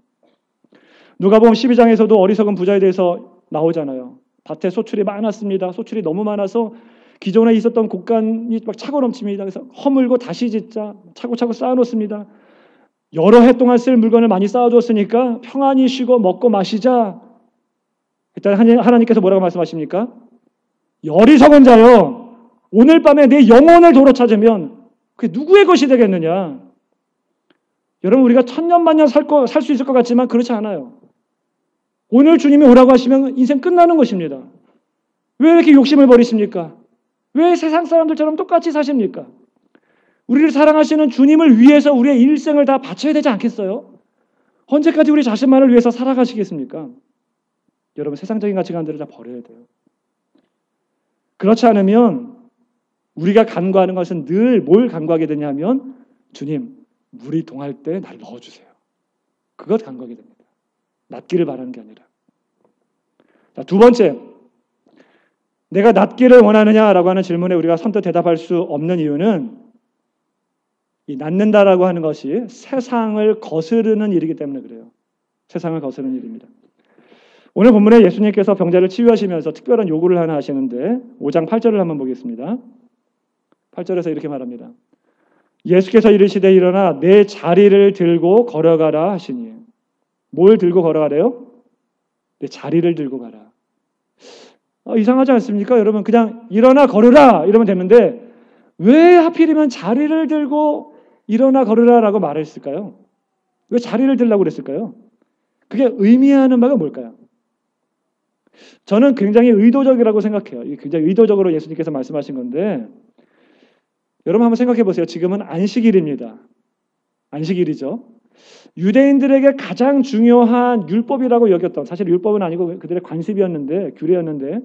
누가복음 12장에서도 어리석은 부자에 대해서 나오잖아요. 밭에 소출이 많았습니다. 소출이 너무 많아서 기존에 있었던 곡간이 막 차고 넘칩니다. 그래서 허물고 다시 짓자 차고차고 쌓아놓습니다. 여러 해 동안 쓸 물건을 많이 쌓아두었으니까 평안히 쉬고 먹고 마시자. 일단 하나님께서 뭐라고 말씀하십니까? 어리석은 자여, 오늘 밤에 내 영혼을 도로 찾으면 그게 누구의 것이 되겠느냐? 여러분, 우리가 천년만년 살 수 있을 것 같지만 그렇지 않아요. 오늘 주님이 오라고 하시면 인생 끝나는 것입니다. 왜 이렇게 욕심을 버리십니까? 왜 세상 사람들처럼 똑같이 사십니까? 우리를 사랑하시는 주님을 위해서 우리의 일생을 다 바쳐야 되지 않겠어요? 언제까지 우리 자신만을 위해서 살아가시겠습니까? 여러분, 세상적인 가치관들을 다 버려야 돼요. 그렇지 않으면 우리가 간구하는 것은 늘 뭘 간구하게 되냐면, 주님, 물이 동할 때 날 넣어주세요. 그것 간구하게 됩니다. 낫기를 바라는 게 아니라. 자, 두 번째, 내가 낫기를 원하느냐라고 하는 질문에 우리가 선뜻 대답할 수 없는 이유는 이 낫는다라고 하는 것이 세상을 거스르는 일이기 때문에 그래요. 세상을 거스르는 일입니다. 오늘 본문에 예수님께서 병자를 치유하시면서 특별한 요구를 하나 하시는데 5장 8절을 한번 보겠습니다. 8절에서 이렇게 말합니다. 예수께서 이르시되 일어나 내 자리를 들고 걸어가라 하시니. 뭘 들고 걸어가래요? 내 자리를 들고 가라. 이상하지 않습니까? 여러분, 그냥 일어나 걸으라 이러면 되는데 왜 하필이면 자리를 들고 일어나 걸으라라고 말했을까요? 왜 자리를 들라고 그랬을까요? 그게 의미하는 바가 뭘까요? 저는 굉장히 의도적이라고 생각해요. 굉장히 의도적으로 예수님께서 말씀하신 건데 여러분 한번 생각해 보세요. 지금은 안식일입니다. 안식일이죠. 유대인들에게 가장 중요한 율법이라고 여겼던, 사실 율법은 아니고 그들의 관습이었는데, 규례였는데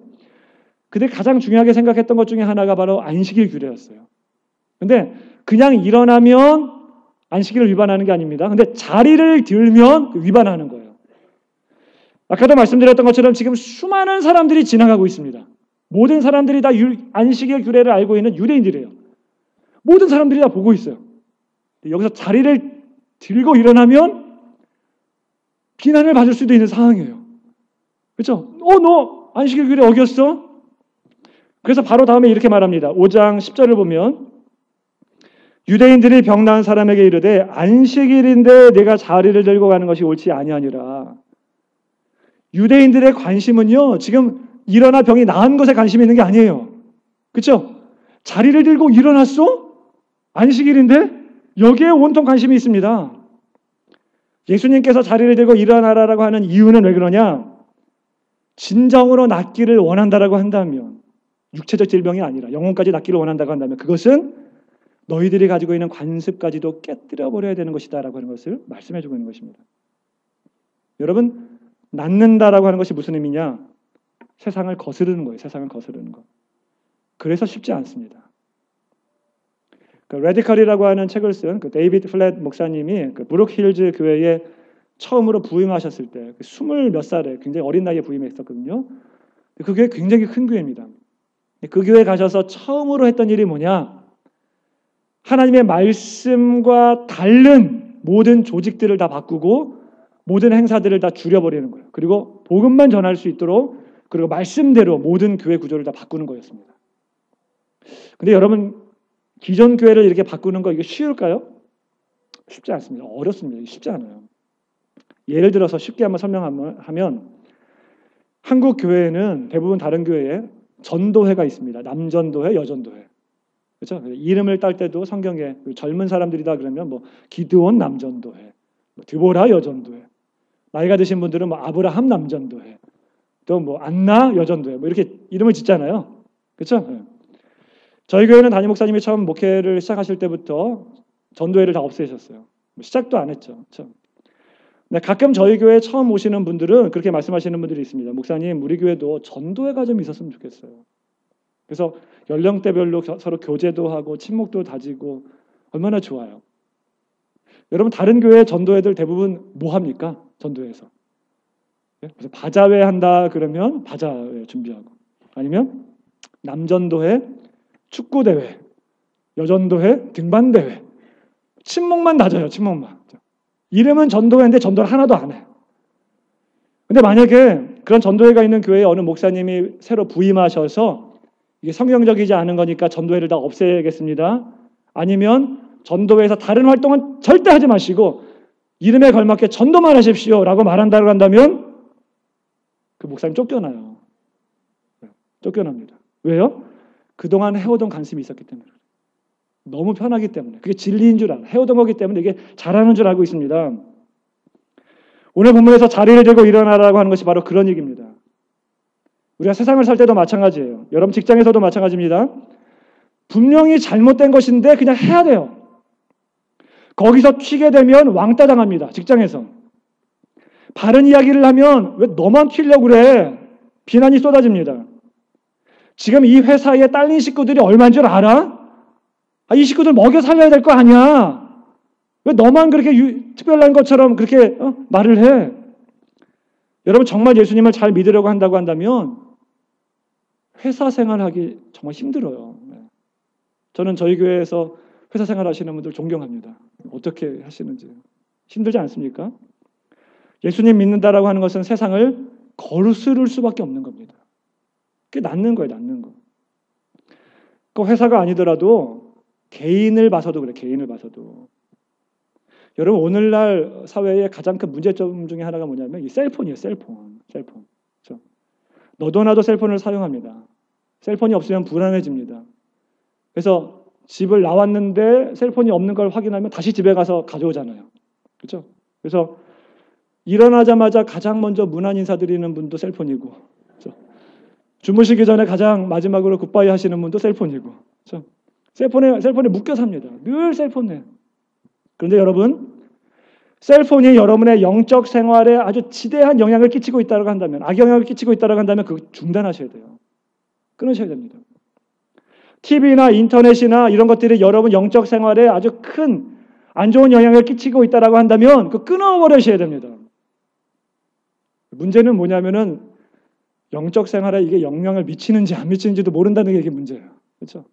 그들이 가장 중요하게 생각했던 것 중에 하나가 바로 안식일 규례였어요. 근데 그냥 일어나면 안식일을 위반하는 게 아닙니다. 근데 자리를 들면 위반하는 거예요. 아까도 말씀드렸던 것처럼 지금 수많은 사람들이 지나가고 있습니다. 모든 사람들이 다 안식일 규례를 알고 있는 유대인들이에요. 모든 사람들이 다 보고 있어요. 여기서 자리를 들고 일어나면 비난을 받을 수도 있는 상황이에요. 그렇죠? 너 안식일 규례 어겼어? 그래서 바로 다음에 이렇게 말합니다. 5장 10절을 보면 유대인들이 병 나은 사람에게 이르되 안식일인데 내가 자리를 들고 가는 것이 옳지 아니하니라. 유대인들의 관심은요, 지금 일어나 병이 나은 것에 관심이 있는 게 아니에요. 그렇죠? 자리를 들고 일어났어? 안식일인데? 여기에 온통 관심이 있습니다. 예수님께서 자리를 들고 일어나라라고 하는 이유는 왜 그러냐? 진정으로 낫기를 원한다라고 한다면, 육체적 질병이 아니라 영혼까지 낫기를 원한다고 한다면 그것은 너희들이 가지고 있는 관습까지도 깨뜨려 버려야 되는 것이다 라고 하는 것을 말씀해 주고 있는 것입니다. 여러분, 낫는다라고 하는 것이 무슨 의미냐? 세상을 거스르는 거예요. 세상을 거스르는 거. 그래서 쉽지 않습니다. 레디컬이라고 하는 책을 쓴 데이비드 플랫 목사님이 브룩힐즈 교회에 처음으로 부임하셨을 때 20 몇 살에 굉장히 어린 나이에 부임했었거든요. 그 교회 굉장히 큰 교회입니다. 그 교회에 가셔서 처음으로 했던 일이 뭐냐? 하나님의 말씀과 다른 모든 조직들을 다 바꾸고 모든 행사들을 다 줄여버리는 거예요. 그리고 복음만 전할 수 있도록 그리고 말씀대로 모든 교회 구조를 다 바꾸는 거였습니다. 근데 여러분, 기존 교회를 이렇게 바꾸는 거 이게 쉬울까요? 쉽지 않습니다. 어렵습니다. 쉽지 않아요. 예를 들어서 쉽게 한번 설명하면 한국 교회에는 대부분 다른 교회에 전도회가 있습니다. 남전도회, 여전도회. 그렇죠? 이름을 딸 때도 성경에 젊은 사람들이다 그러면 뭐 기드온 남전도회, 드보라 여전도회. 나이가 드신 분들은 뭐 아브라함 남전도회, 또 뭐 안나 여전도회, 뭐 이렇게 이름을 짓잖아요. 그렇죠? 저희 교회는 담임 목사님이 처음 목회를 시작하실 때부터 전도회를 다 없애셨어요. 시작도 안 했죠. 그렇죠? 네, 가끔 저희 교회에 처음 오시는 분들은 그렇게 말씀하시는 분들이 있습니다. 목사님, 우리 교회도 전도회가 좀 있었으면 좋겠어요. 그래서 연령대별로 서로 교제도 하고 친목도 다지고 얼마나 좋아요. 여러분, 다른 교회 전도회들 대부분 뭐 합니까? 전도회에서. 그래서 바자회 한다 그러면 바자회 준비하고, 아니면 남전도회 축구대회, 여전도회 등반대회, 친목만 다져요. 친목만. 이름은 전도회인데 전도를 하나도 안 해. 근데 만약에 그런 전도회가 있는 교회에 어느 목사님이 새로 부임하셔서 이게 성경적이지 않은 거니까 전도회를 다 없애겠습니다. 아니면 전도회에서 다른 활동은 절대 하지 마시고 이름에 걸맞게 전도만 하십시오 라고 말한다고 한다면 그 목사님 쫓겨나요. 쫓겨납니다. 왜요? 그동안 해오던 관심이 있었기 때문에. 너무 편하기 때문에. 그게 진리인 줄 알아. 해오던 거기 때문에 이게 잘하는 줄 알고 있습니다. 오늘 본문에서 자리를 들고 일어나라고 하는 것이 바로 그런 얘기입니다. 우리가 세상을 살 때도 마찬가지예요. 여러분 직장에서도 마찬가지입니다. 분명히 잘못된 것인데 그냥 해야 돼요. 거기서 튀게 되면 왕따 당합니다. 직장에서. 바른 이야기를 하면 왜 너만 튀려고 그래? 비난이 쏟아집니다. 지금 이 회사에 딸린 식구들이 얼마인 줄 알아? 이 식구들 먹여 살려야 될 거 아니야? 왜 너만 그렇게 특별한 것처럼 그렇게 말을 해? 여러분 정말 예수님을 잘 믿으려고 한다고 한다면 회사 생활하기 정말 힘들어요. 저는 저희 교회에서 회사 생활 하시는 분들 존경합니다. 어떻게 하시는지. 힘들지 않습니까? 예수님 믿는다라고 하는 것은 세상을 거스를 수밖에 없는 겁니다. 그게 낫는 거예요. 낫는 거. 그 회사가 아니더라도 개인을 봐서도 그래. 개인을 봐서도. 여러분 오늘날 사회의 가장 큰 문제점 중에 하나가 뭐냐면 이 셀폰이에요. 셀폰. 그렇죠? 너도 나도 셀폰을 사용합니다. 셀폰이 없으면 불안해집니다. 그래서 집을 나왔는데 셀폰이 없는 걸 확인하면 다시 집에 가서 가져오잖아요. 그렇죠? 그래서 일어나자마자 가장 먼저 문안 인사드리는 분도 셀폰이고, 그렇죠? 주무시기 전에 가장 마지막으로 굿바이 하시는 분도 셀폰이고, 그렇죠? 셀폰에 묶여 삽니다. 늘 셀폰에. 그런데 여러분, 셀폰이 여러분의 영적 생활에 아주 지대한 영향을 끼치고 있다고 한다면, 악영향을 끼치고 있다고 한다면 그거 중단하셔야 돼요. 끊으셔야 됩니다. TV나 인터넷이나 이런 것들이 여러분 영적 생활에 아주 큰 안 좋은 영향을 끼치고 있다고 한다면 그 끊어버리셔야 됩니다. 문제는 뭐냐면은 영적 생활에 이게 영향을 미치는지 안 미치는지도 모른다는 게 이게 문제예요. 그렇죠?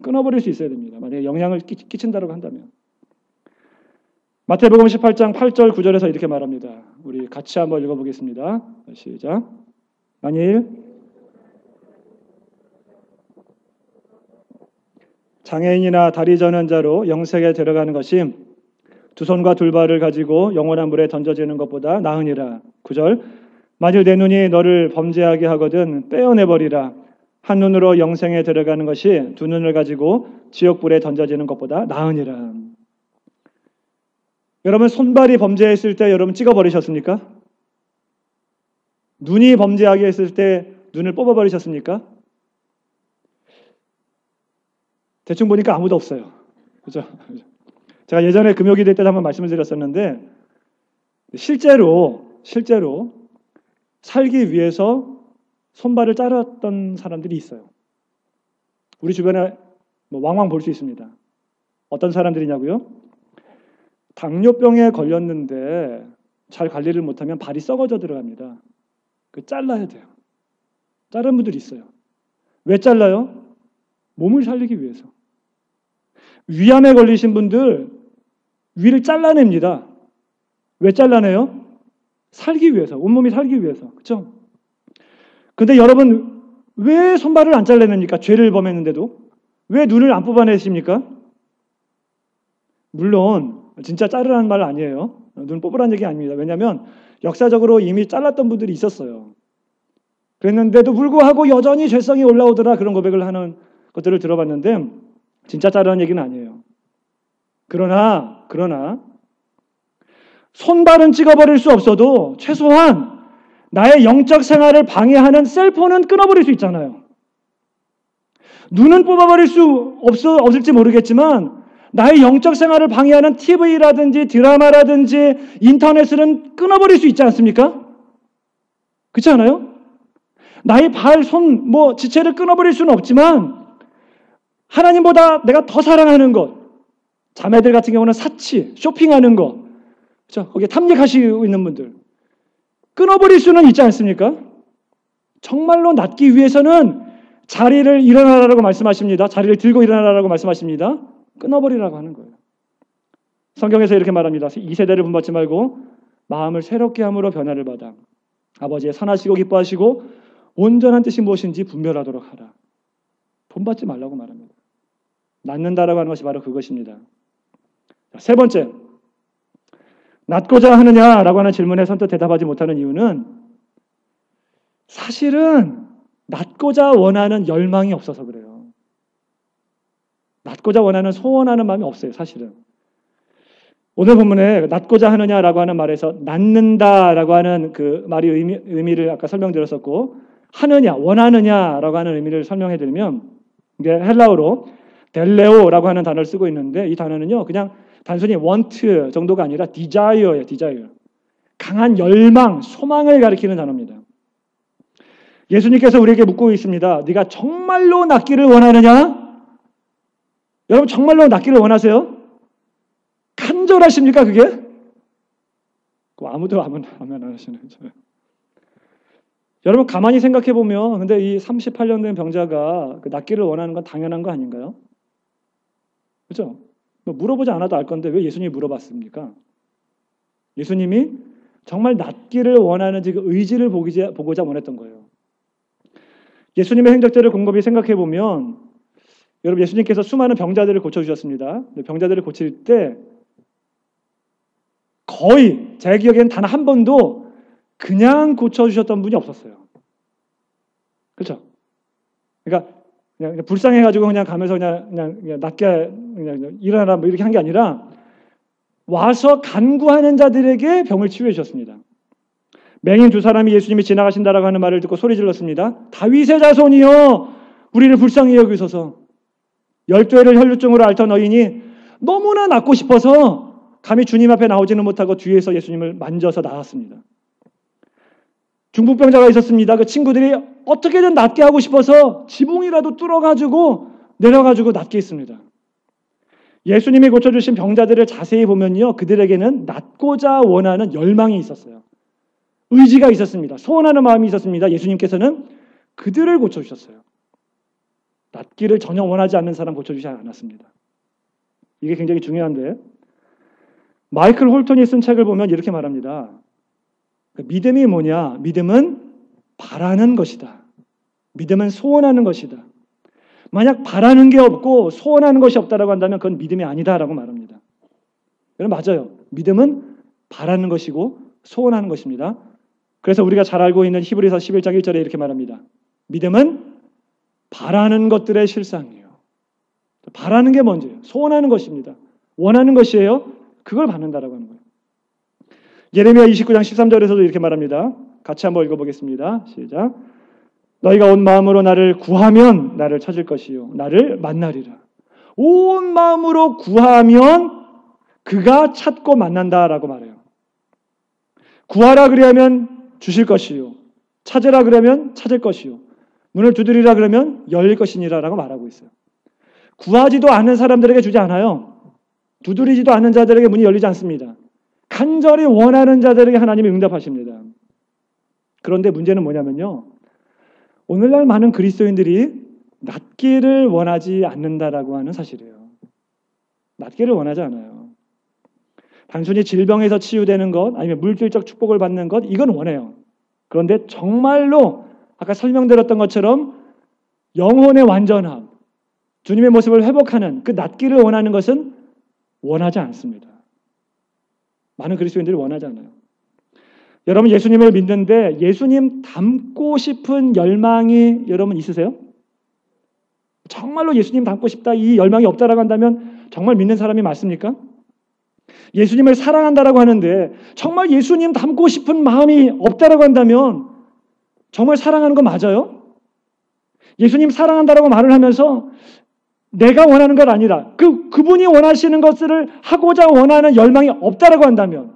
끊어버릴 수 있어야 됩니다. 만약에 영향을 끼친다고 한다면. 마태복음 18장 8절 9절에서 이렇게 말합니다. 우리 같이 한번 읽어보겠습니다. 시작. 만일 장애인이나 다리 저는 자로 영생에 들어가는 것이 두 손과 두 발을 가지고 영원한 물에 던져지는 것보다 나으니라. 9절. 만일 내 눈이 너를 범죄하게 하거든 빼어내버리라. 한 눈으로 영생에 들어가는 것이 두 눈을 가지고 지옥불에 던져지는 것보다 나으니라. 여러분 손발이 범죄했을 때 여러분 찍어버리셨습니까? 눈이 범죄하게 했을 때 눈을 뽑아버리셨습니까? 대충 보니까 아무도 없어요. 그죠? 제가 예전에 금요기도 때도 한번 말씀을 드렸었는데 실제로 살기 위해서 손발을 자랐던 사람들이 있어요. 우리 주변에 왕왕 볼 수 있습니다. 어떤 사람들이냐고요? 당뇨병에 걸렸는데 잘 관리를 못하면 발이 썩어져 들어갑니다. 그 잘라야 돼요. 자른 분들이 있어요. 왜 잘라요? 몸을 살리기 위해서. 위암에 걸리신 분들 위를 잘라냅니다. 왜 잘라내요? 살기 위해서. 온몸이 살기 위해서. 그렇죠? 근데 여러분 왜 손발을 안 잘라냅니까? 죄를 범했는데도. 왜 눈을 안 뽑아내십니까? 물론 진짜 자르라는 말 아니에요. 눈 뽑으라는 얘기 아닙니다. 왜냐하면 역사적으로 이미 잘랐던 분들이 있었어요. 그랬는데도 불구하고 여전히 죄성이 올라오더라 그런 고백을 하는 것들을 들어봤는데 진짜 자르라는 얘기는 아니에요. 그러나 손발은 찍어버릴 수 없어도 최소한 나의 영적 생활을 방해하는 셀폰은 끊어버릴 수 있잖아요. 눈은 뽑아버릴 수 없을지 모르겠지만 나의 영적 생활을 방해하는 TV라든지 드라마라든지 인터넷은 끊어버릴 수 있지 않습니까? 그렇지 않아요? 나의 발, 손, 지체를 끊어버릴 수는 없지만 하나님보다 내가 더 사랑하는 것, 자매들 같은 경우는 사치, 쇼핑하는 것, 그렇죠? 거기에 탐닉하시고 있는 분들 끊어버릴 수는 있지 않습니까? 정말로 낫기 위해서는 자리를 일어나라고 말씀하십니다. 자리를 들고 일어나라고 말씀하십니다. 끊어버리라고 하는 거예요. 성경에서 이렇게 말합니다. 이 세대를 본받지 말고 마음을 새롭게 함으로 변화를 받아 아버지의 선하시고 기뻐하시고 온전한 뜻이 무엇인지 분별하도록 하라. 본받지 말라고 말합니다. 낫는다라고 하는 것이 바로 그것입니다. 세 번째, 낫고자 하느냐라고 하는 질문에 선뜻 대답하지 못하는 이유는 사실은 낫고자 원하는 열망이 없어서 그래요. 낫고자 원하는 소원하는 마음이 없어요. 사실은. 오늘 본문에 낫고자 하느냐라고 하는 말에서 낫는다라고 하는 그 말이 의미를 아까 설명드렸었고 하느냐, 원하느냐라고 하는 의미를 설명해 드리면 이게 헬라어로 델레오라고 하는 단어를 쓰고 있는데 이 단어는요 그냥 단순히 want 정도가 아니라 desire예요. desire. 강한 열망, 소망을 가리키는 단어입니다. 예수님께서 우리에게 묻고 있습니다. 네가 정말로 낫기를 원하느냐? 여러분 정말로 낫기를 원하세요? 간절하십니까 그게? 아무도 아멘 안 하시네. 여러분 가만히 생각해 보면 근데 이 38년 된 병자가 낫기를 원하는 건 당연한 거 아닌가요? 그렇죠? 물어보지 않아도 알 건데 왜 예수님이 물어봤습니까? 예수님이 정말 낫기를 원하는지 그 의지를 보고자 원했던 거예요. 예수님의 행적들을 곰곰이 생각해 보면 여러분 예수님께서 수많은 병자들을 고쳐주셨습니다. 병자들을 고칠 때 거의 제 기억에는 단 한 번도 그냥 고쳐주셨던 분이 없었어요. 그렇죠? 그러니까 그냥 불쌍해가지고 그냥 가면서 그냥 낫게 그냥 일어나라 뭐 이렇게 한 게 아니라 와서 간구하는 자들에게 병을 치유해 주셨습니다. 맹인 두 사람이 예수님이 지나가신다라고 하는 말을 듣고 소리 질렀습니다. 다윗의 자손이여 우리를 불쌍히 여기소서. 12회를 혈루증으로 앓던 여인이 너무나 낫고 싶어서 감히 주님 앞에 나오지는 못하고 뒤에서 예수님을 만져서 나왔습니다. 중풍병자가 있었습니다. 그 친구들이 어떻게든 낫게 하고 싶어서 지붕이라도 뚫어가지고 내려가지고 낫게 했습니다. 예수님이 고쳐주신 병자들을 자세히 보면요, 그들에게는 낫고자 원하는 열망이 있었어요. 의지가 있었습니다. 소원하는 마음이 있었습니다. 예수님께서는 그들을 고쳐주셨어요. 낫기를 전혀 원하지 않는 사람 고쳐주지 않았습니다. 이게 굉장히 중요한데, 마이클 홀턴이 쓴 책을 보면 이렇게 말합니다. 믿음이 뭐냐? 믿음은 바라는 것이다. 믿음은 소원하는 것이다. 만약 바라는 게 없고 소원하는 것이 없다라고 한다면 그건 믿음이 아니다라고 말합니다. 여러분 맞아요. 믿음은 바라는 것이고 소원하는 것입니다. 그래서 우리가 잘 알고 있는 히브리서 11장 1절에 이렇게 말합니다. 믿음은 바라는 것들의 실상이에요. 바라는 게 뭔지예요. 소원하는 것입니다. 원하는 것이에요. 그걸 받는다라고 하는 거예요. 예레미야 29장 13절에서도 이렇게 말합니다. 같이 한번 읽어보겠습니다. 시작. 너희가 온 마음으로 나를 구하면 나를 찾을 것이요 나를 만나리라. 온 마음으로 구하면 그가 찾고 만난다라고 말해요. 구하라 그러면 주실 것이요 찾으라 그러면 찾을 것이요 문을 두드리라 그러면 열릴 것이니라라고 말하고 있어요. 구하지도 않는 사람들에게 주지 않아요. 두드리지도 않는 자들에게 문이 열리지 않습니다. 간절히 원하는 자들에게 하나님이 응답하십니다. 그런데 문제는 뭐냐면요, 오늘날 많은 그리스도인들이 낫기를 원하지 않는다라고 하는 사실이에요. 낫기를 원하지 않아요. 단순히 질병에서 치유되는 것, 아니면 물질적 축복을 받는 것, 이건 원해요. 그런데 정말로 아까 설명드렸던 것처럼 영혼의 완전함, 주님의 모습을 회복하는 그 낫기를 원하는 것은 원하지 않습니다. 많은 그리스도인들이 원하지 않아요. 여러분 예수님을 믿는데 예수님 닮고 싶은 열망이 여러분 있으세요? 정말로 예수님 닮고 싶다 이 열망이 없다라고 한다면 정말 믿는 사람이 맞습니까? 예수님을 사랑한다라고 하는데 정말 예수님 닮고 싶은 마음이 없다라고 한다면 정말 사랑하는 거 맞아요? 예수님 사랑한다라고 말을 하면서 내가 원하는 것 아니라 그분이 원하시는 것을 하고자 원하는 열망이 없다라고 한다면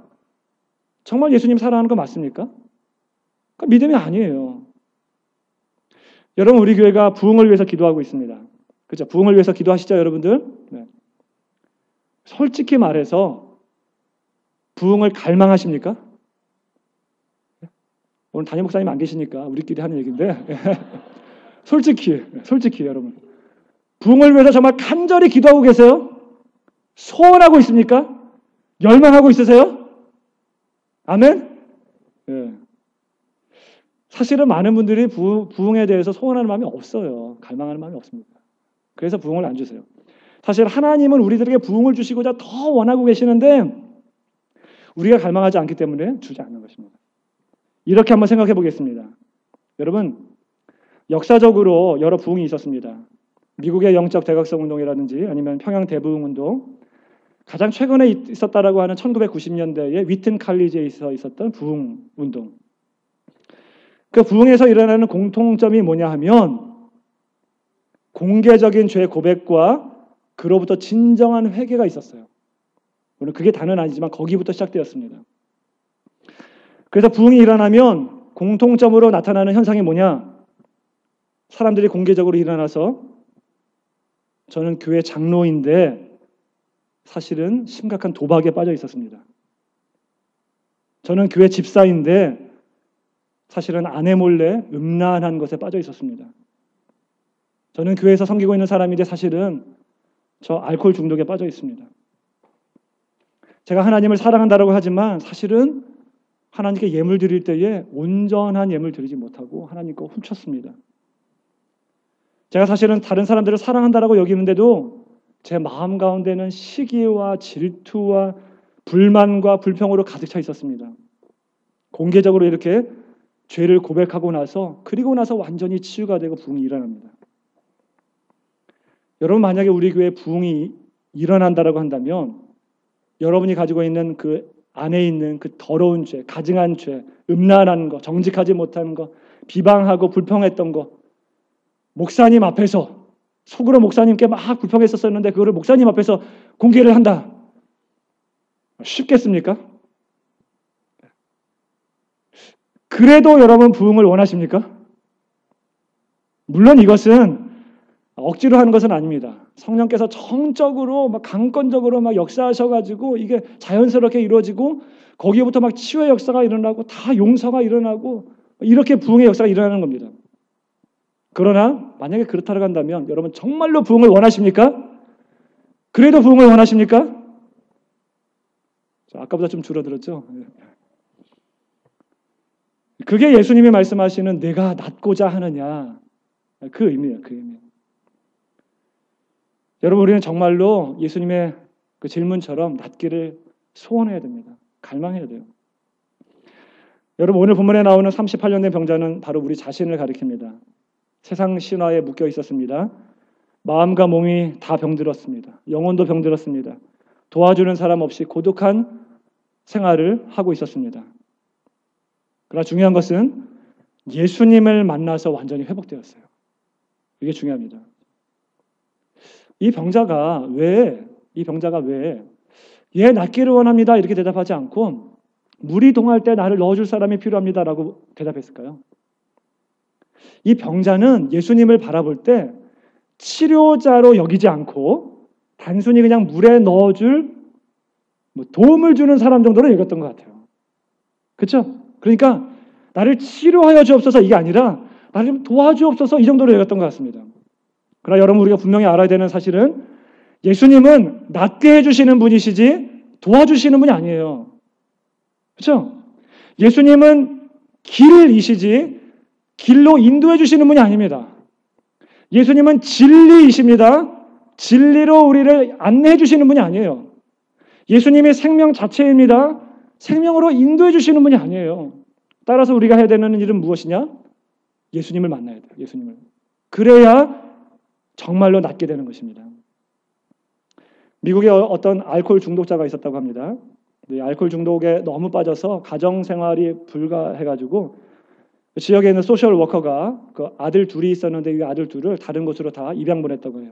정말 예수님 사랑하는 거 맞습니까? 믿음이 아니에요. 여러분 우리 교회가 부흥을 위해서 기도하고 있습니다. 그렇죠? 부흥을 위해서 기도하시죠, 여러분들? 네. 솔직히 말해서 부흥을 갈망하십니까? 오늘 담임 목사님 안 계시니까 우리끼리 하는 얘기인데 솔직히 여러분 부흥을 위해서 정말 간절히 기도하고 계세요? 소원하고 있습니까? 열망하고 있으세요? 아멘? 네. 사실은 많은 분들이 부흥에 대해서 소원하는 마음이 없어요. 갈망하는 마음이 없습니다. 그래서 부흥을 안 주세요. 사실 하나님은 우리들에게 부흥을 주시고자 더 원하고 계시는데 우리가 갈망하지 않기 때문에 주지 않는 것입니다. 이렇게 한번 생각해 보겠습니다. 여러분 역사적으로 여러 부흥이 있었습니다. 미국의 영적 대각성 운동이라든지 아니면 평양 대부흥 운동, 가장 최근에 있었다라고 하는 1990년대에 위튼 칼리지에서 있었던 부흥 운동. 그 부흥에서 일어나는 공통점이 뭐냐 하면 공개적인 죄 고백과 그로부터 진정한 회개가 있었어요. 물론 그게 다는 아니지만 거기부터 시작되었습니다. 그래서 부흥이 일어나면 공통점으로 나타나는 현상이 뭐냐? 사람들이 공개적으로 일어나서 저는 교회 장로인데 사실은 심각한 도박에 빠져 있었습니다. 저는 교회 집사인데 사실은 아내 몰래 음란한 것에 빠져 있었습니다. 저는 교회에서 섬기고 있는 사람인데 사실은 저 알코올 중독에 빠져 있습니다. 제가 하나님을 사랑한다고 하지만 사실은 하나님께 예물 드릴 때에 온전한 예물 드리지 못하고 하나님 거 훔쳤습니다. 제가 사실은 다른 사람들을 사랑한다고 여기는데도 제 마음 가운데는 시기와 질투와 불만과 불평으로 가득 차 있었습니다. 공개적으로 이렇게 죄를 고백하고 나서 그리고 나서 완전히 치유가 되고 부흥이 일어납니다. 여러분 만약에 우리 교회에 부흥이 일어난다고 한다면 여러분이 가지고 있는 그 안에 있는 그 더러운 죄, 가증한 죄, 음란한 거, 정직하지 못한 거, 비방하고 불평했던 거, 목사님 앞에서 속으로 목사님께 막 불평했었는데 그거를 목사님 앞에서 공개를 한다. 쉽겠습니까? 그래도 여러분 부흥을 원하십니까? 물론 이것은 억지로 하는 것은 아닙니다. 성령께서 정적으로 막 강권적으로 막 역사하셔가지고 이게 자연스럽게 이루어지고 거기에부터 막 치유의 역사가 일어나고 다 용서가 일어나고 이렇게 부흥의 역사가 일어나는 겁니다. 그러나 만약에 그렇다고 한다면 여러분 정말로 부흥을 원하십니까? 그래도 부흥을 원하십니까? 아까보다 좀 줄어들었죠? 그게 예수님이 말씀하시는 내가 낫고자 하느냐 그 의미예요. 그 의미. 여러분 우리는 정말로 예수님의 그 질문처럼 낫기를 소원해야 됩니다. 갈망해야 돼요. 여러분 오늘 본문에 나오는 38년 된 병자는 바로 우리 자신을 가리킵니다. 세상 신화에 묶여 있었습니다. 마음과 몸이 다 병들었습니다. 영혼도 병들었습니다. 도와주는 사람 없이 고독한 생활을 하고 있었습니다. 그러나 중요한 것은 예수님을 만나서 완전히 회복되었어요. 이게 중요합니다. 이 병자가 왜 얘 낫기를 원합니다 이렇게 대답하지 않고 물이 동할 때 나를 넣어줄 사람이 필요합니다라고 대답했을까요? 이 병자는 예수님을 바라볼 때 치료자로 여기지 않고 단순히 그냥 물에 넣어줄 도움을 주는 사람 정도로 여겼던 것 같아요. 그렇죠? 그러니까 나를 치료하여 주옵소서 이게 아니라 나를 좀 도와주옵소서 이 정도로 여겼던 것 같습니다. 그러나 여러분 우리가 분명히 알아야 되는 사실은 예수님은 낫게 해주시는 분이시지 도와주시는 분이 아니에요. 그렇죠? 예수님은 길이시지 길로 인도해 주시는 분이 아닙니다. 예수님은 진리이십니다. 진리로 우리를 안내해 주시는 분이 아니에요. 예수님이 생명 자체입니다. 생명으로 인도해 주시는 분이 아니에요. 따라서 우리가 해야 되는 일은 무엇이냐? 예수님을 만나야 돼요. 예수님을. 그래야 정말로 낫게 되는 것입니다. 미국에 어떤 알코올 중독자가 있었다고 합니다. 알코올 중독에 너무 빠져서 가정생활이 불가해가지고 지역에 있는 소셜 워커가 그 아들 둘이 있었는데 이 아들 둘을 다른 곳으로 다 입양 보냈다고 해요.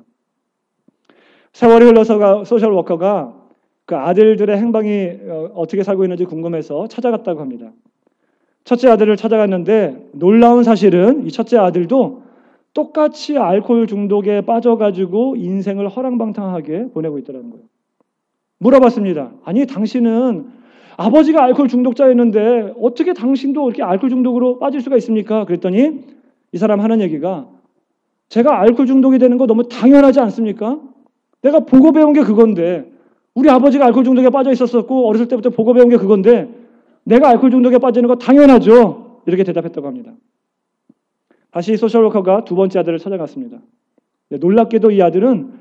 세월이 흘러서 소셜 워커가 그 아들들의 행방이 어떻게 살고 있는지 궁금해서 찾아갔다고 합니다. 첫째 아들을 찾아갔는데 놀라운 사실은 이 첫째 아들도 똑같이 알코올 중독에 빠져가지고 인생을 허랑방탕하게 보내고 있더라는 거예요. 물어봤습니다. 아니 당신은 아버지가 알코올 중독자였는데 어떻게 당신도 이렇게 알코올 중독으로 빠질 수가 있습니까? 그랬더니 이 사람 하는 얘기가 제가 알코올 중독이 되는 거 너무 당연하지 않습니까? 내가 보고 배운 게 그건데 우리 아버지가 알코올 중독에 빠져 있었었고 어렸을 때부터 보고 배운 게 그건데 내가 알코올 중독에 빠지는 거 당연하죠. 이렇게 대답했다고 합니다. 다시 소셜워커가 두 번째 아들을 찾아갔습니다. 놀랍게도 이 아들은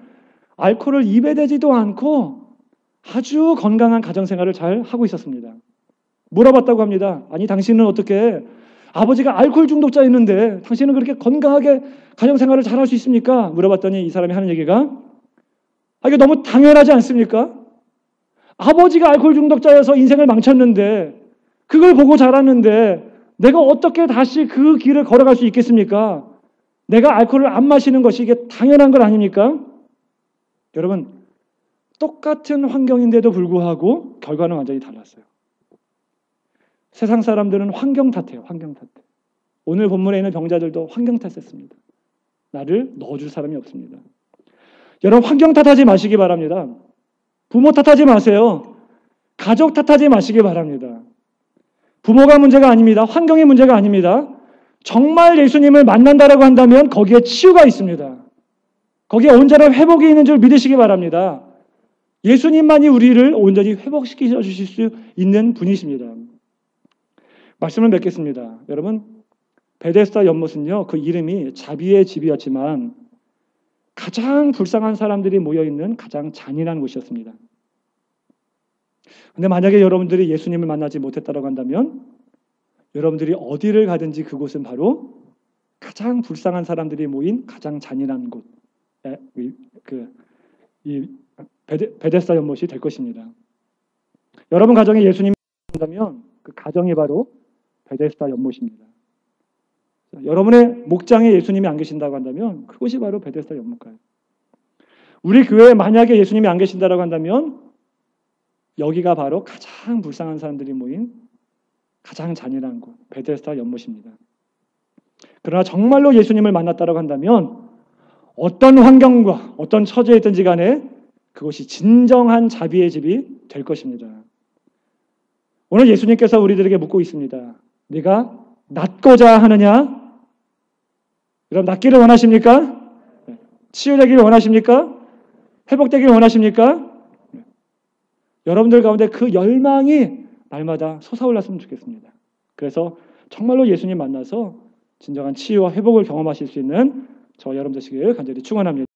알코올을 입에 대지도 않고 아주 건강한 가정생활을 잘 하고 있었습니다. 물어봤다고 합니다. 아니 당신은 어떻게 아버지가 알코올 중독자였는데 당신은 그렇게 건강하게 가정생활을 잘 할 수 있습니까? 물어봤더니 이 사람이 하는 얘기가 이게 너무 당연하지 않습니까? 아버지가 알코올 중독자여서 인생을 망쳤는데 그걸 보고 자랐는데 내가 어떻게 다시 그 길을 걸어갈 수 있겠습니까? 내가 알코올을 안 마시는 것이 이게 당연한 것 아닙니까? 여러분 똑같은 환경인데도 불구하고 결과는 완전히 달랐어요. 세상 사람들은 환경 탓해요. 환경 탓해. 오늘 본문에 있는 병자들도 환경 탓했습니다. 나를 넣어줄 사람이 없습니다. 여러분 환경 탓하지 마시기 바랍니다. 부모 탓하지 마세요. 가족 탓하지 마시기 바랍니다. 부모가 문제가 아닙니다. 환경이 문제가 아닙니다. 정말 예수님을 만난다라고 한다면 거기에 치유가 있습니다. 거기에 온전한 회복이 있는 줄 믿으시기 바랍니다. 예수님만이 우리를 온전히 회복시켜 주실 수 있는 분이십니다. 말씀을 맺겠습니다. 여러분 베데스다 연못은요 그 이름이 자비의 집이었지만 가장 불쌍한 사람들이 모여있는 가장 잔인한 곳이었습니다. 근데 만약에 여러분들이 예수님을 만나지 못했다고 한다면 여러분들이 어디를 가든지 그곳은 바로 가장 불쌍한 사람들이 모인 가장 잔인한 곳, 이 베데스다 연못이 될 것입니다. 여러분 가정에 예수님이 계신다면 그 가정이 바로 베데스다 연못입니다. 여러분의 목장에 예수님이 안 계신다고 한다면 그곳이 바로 베데스다 연못가예요. 우리 교회에 만약에 예수님이 안 계신다고 한다면 여기가 바로 가장 불쌍한 사람들이 모인 가장 잔인한 곳, 베데스다 연못입니다. 그러나 정말로 예수님을 만났다고 한다면 어떤 환경과 어떤 처지에 있든지 간에 그것이 진정한 자비의 집이 될 것입니다. 오늘 예수님께서 우리들에게 묻고 있습니다. 네가 낫고자 하느냐? 여러분 낫기를 원하십니까? 치유되기를 원하십니까? 회복되기를 원하십니까? 여러분들 가운데 그 열망이 날마다 솟아올랐으면 좋겠습니다. 그래서 정말로 예수님 만나서 진정한 치유와 회복을 경험하실 수 있는 저 여러분 되시길 간절히 축원합니다.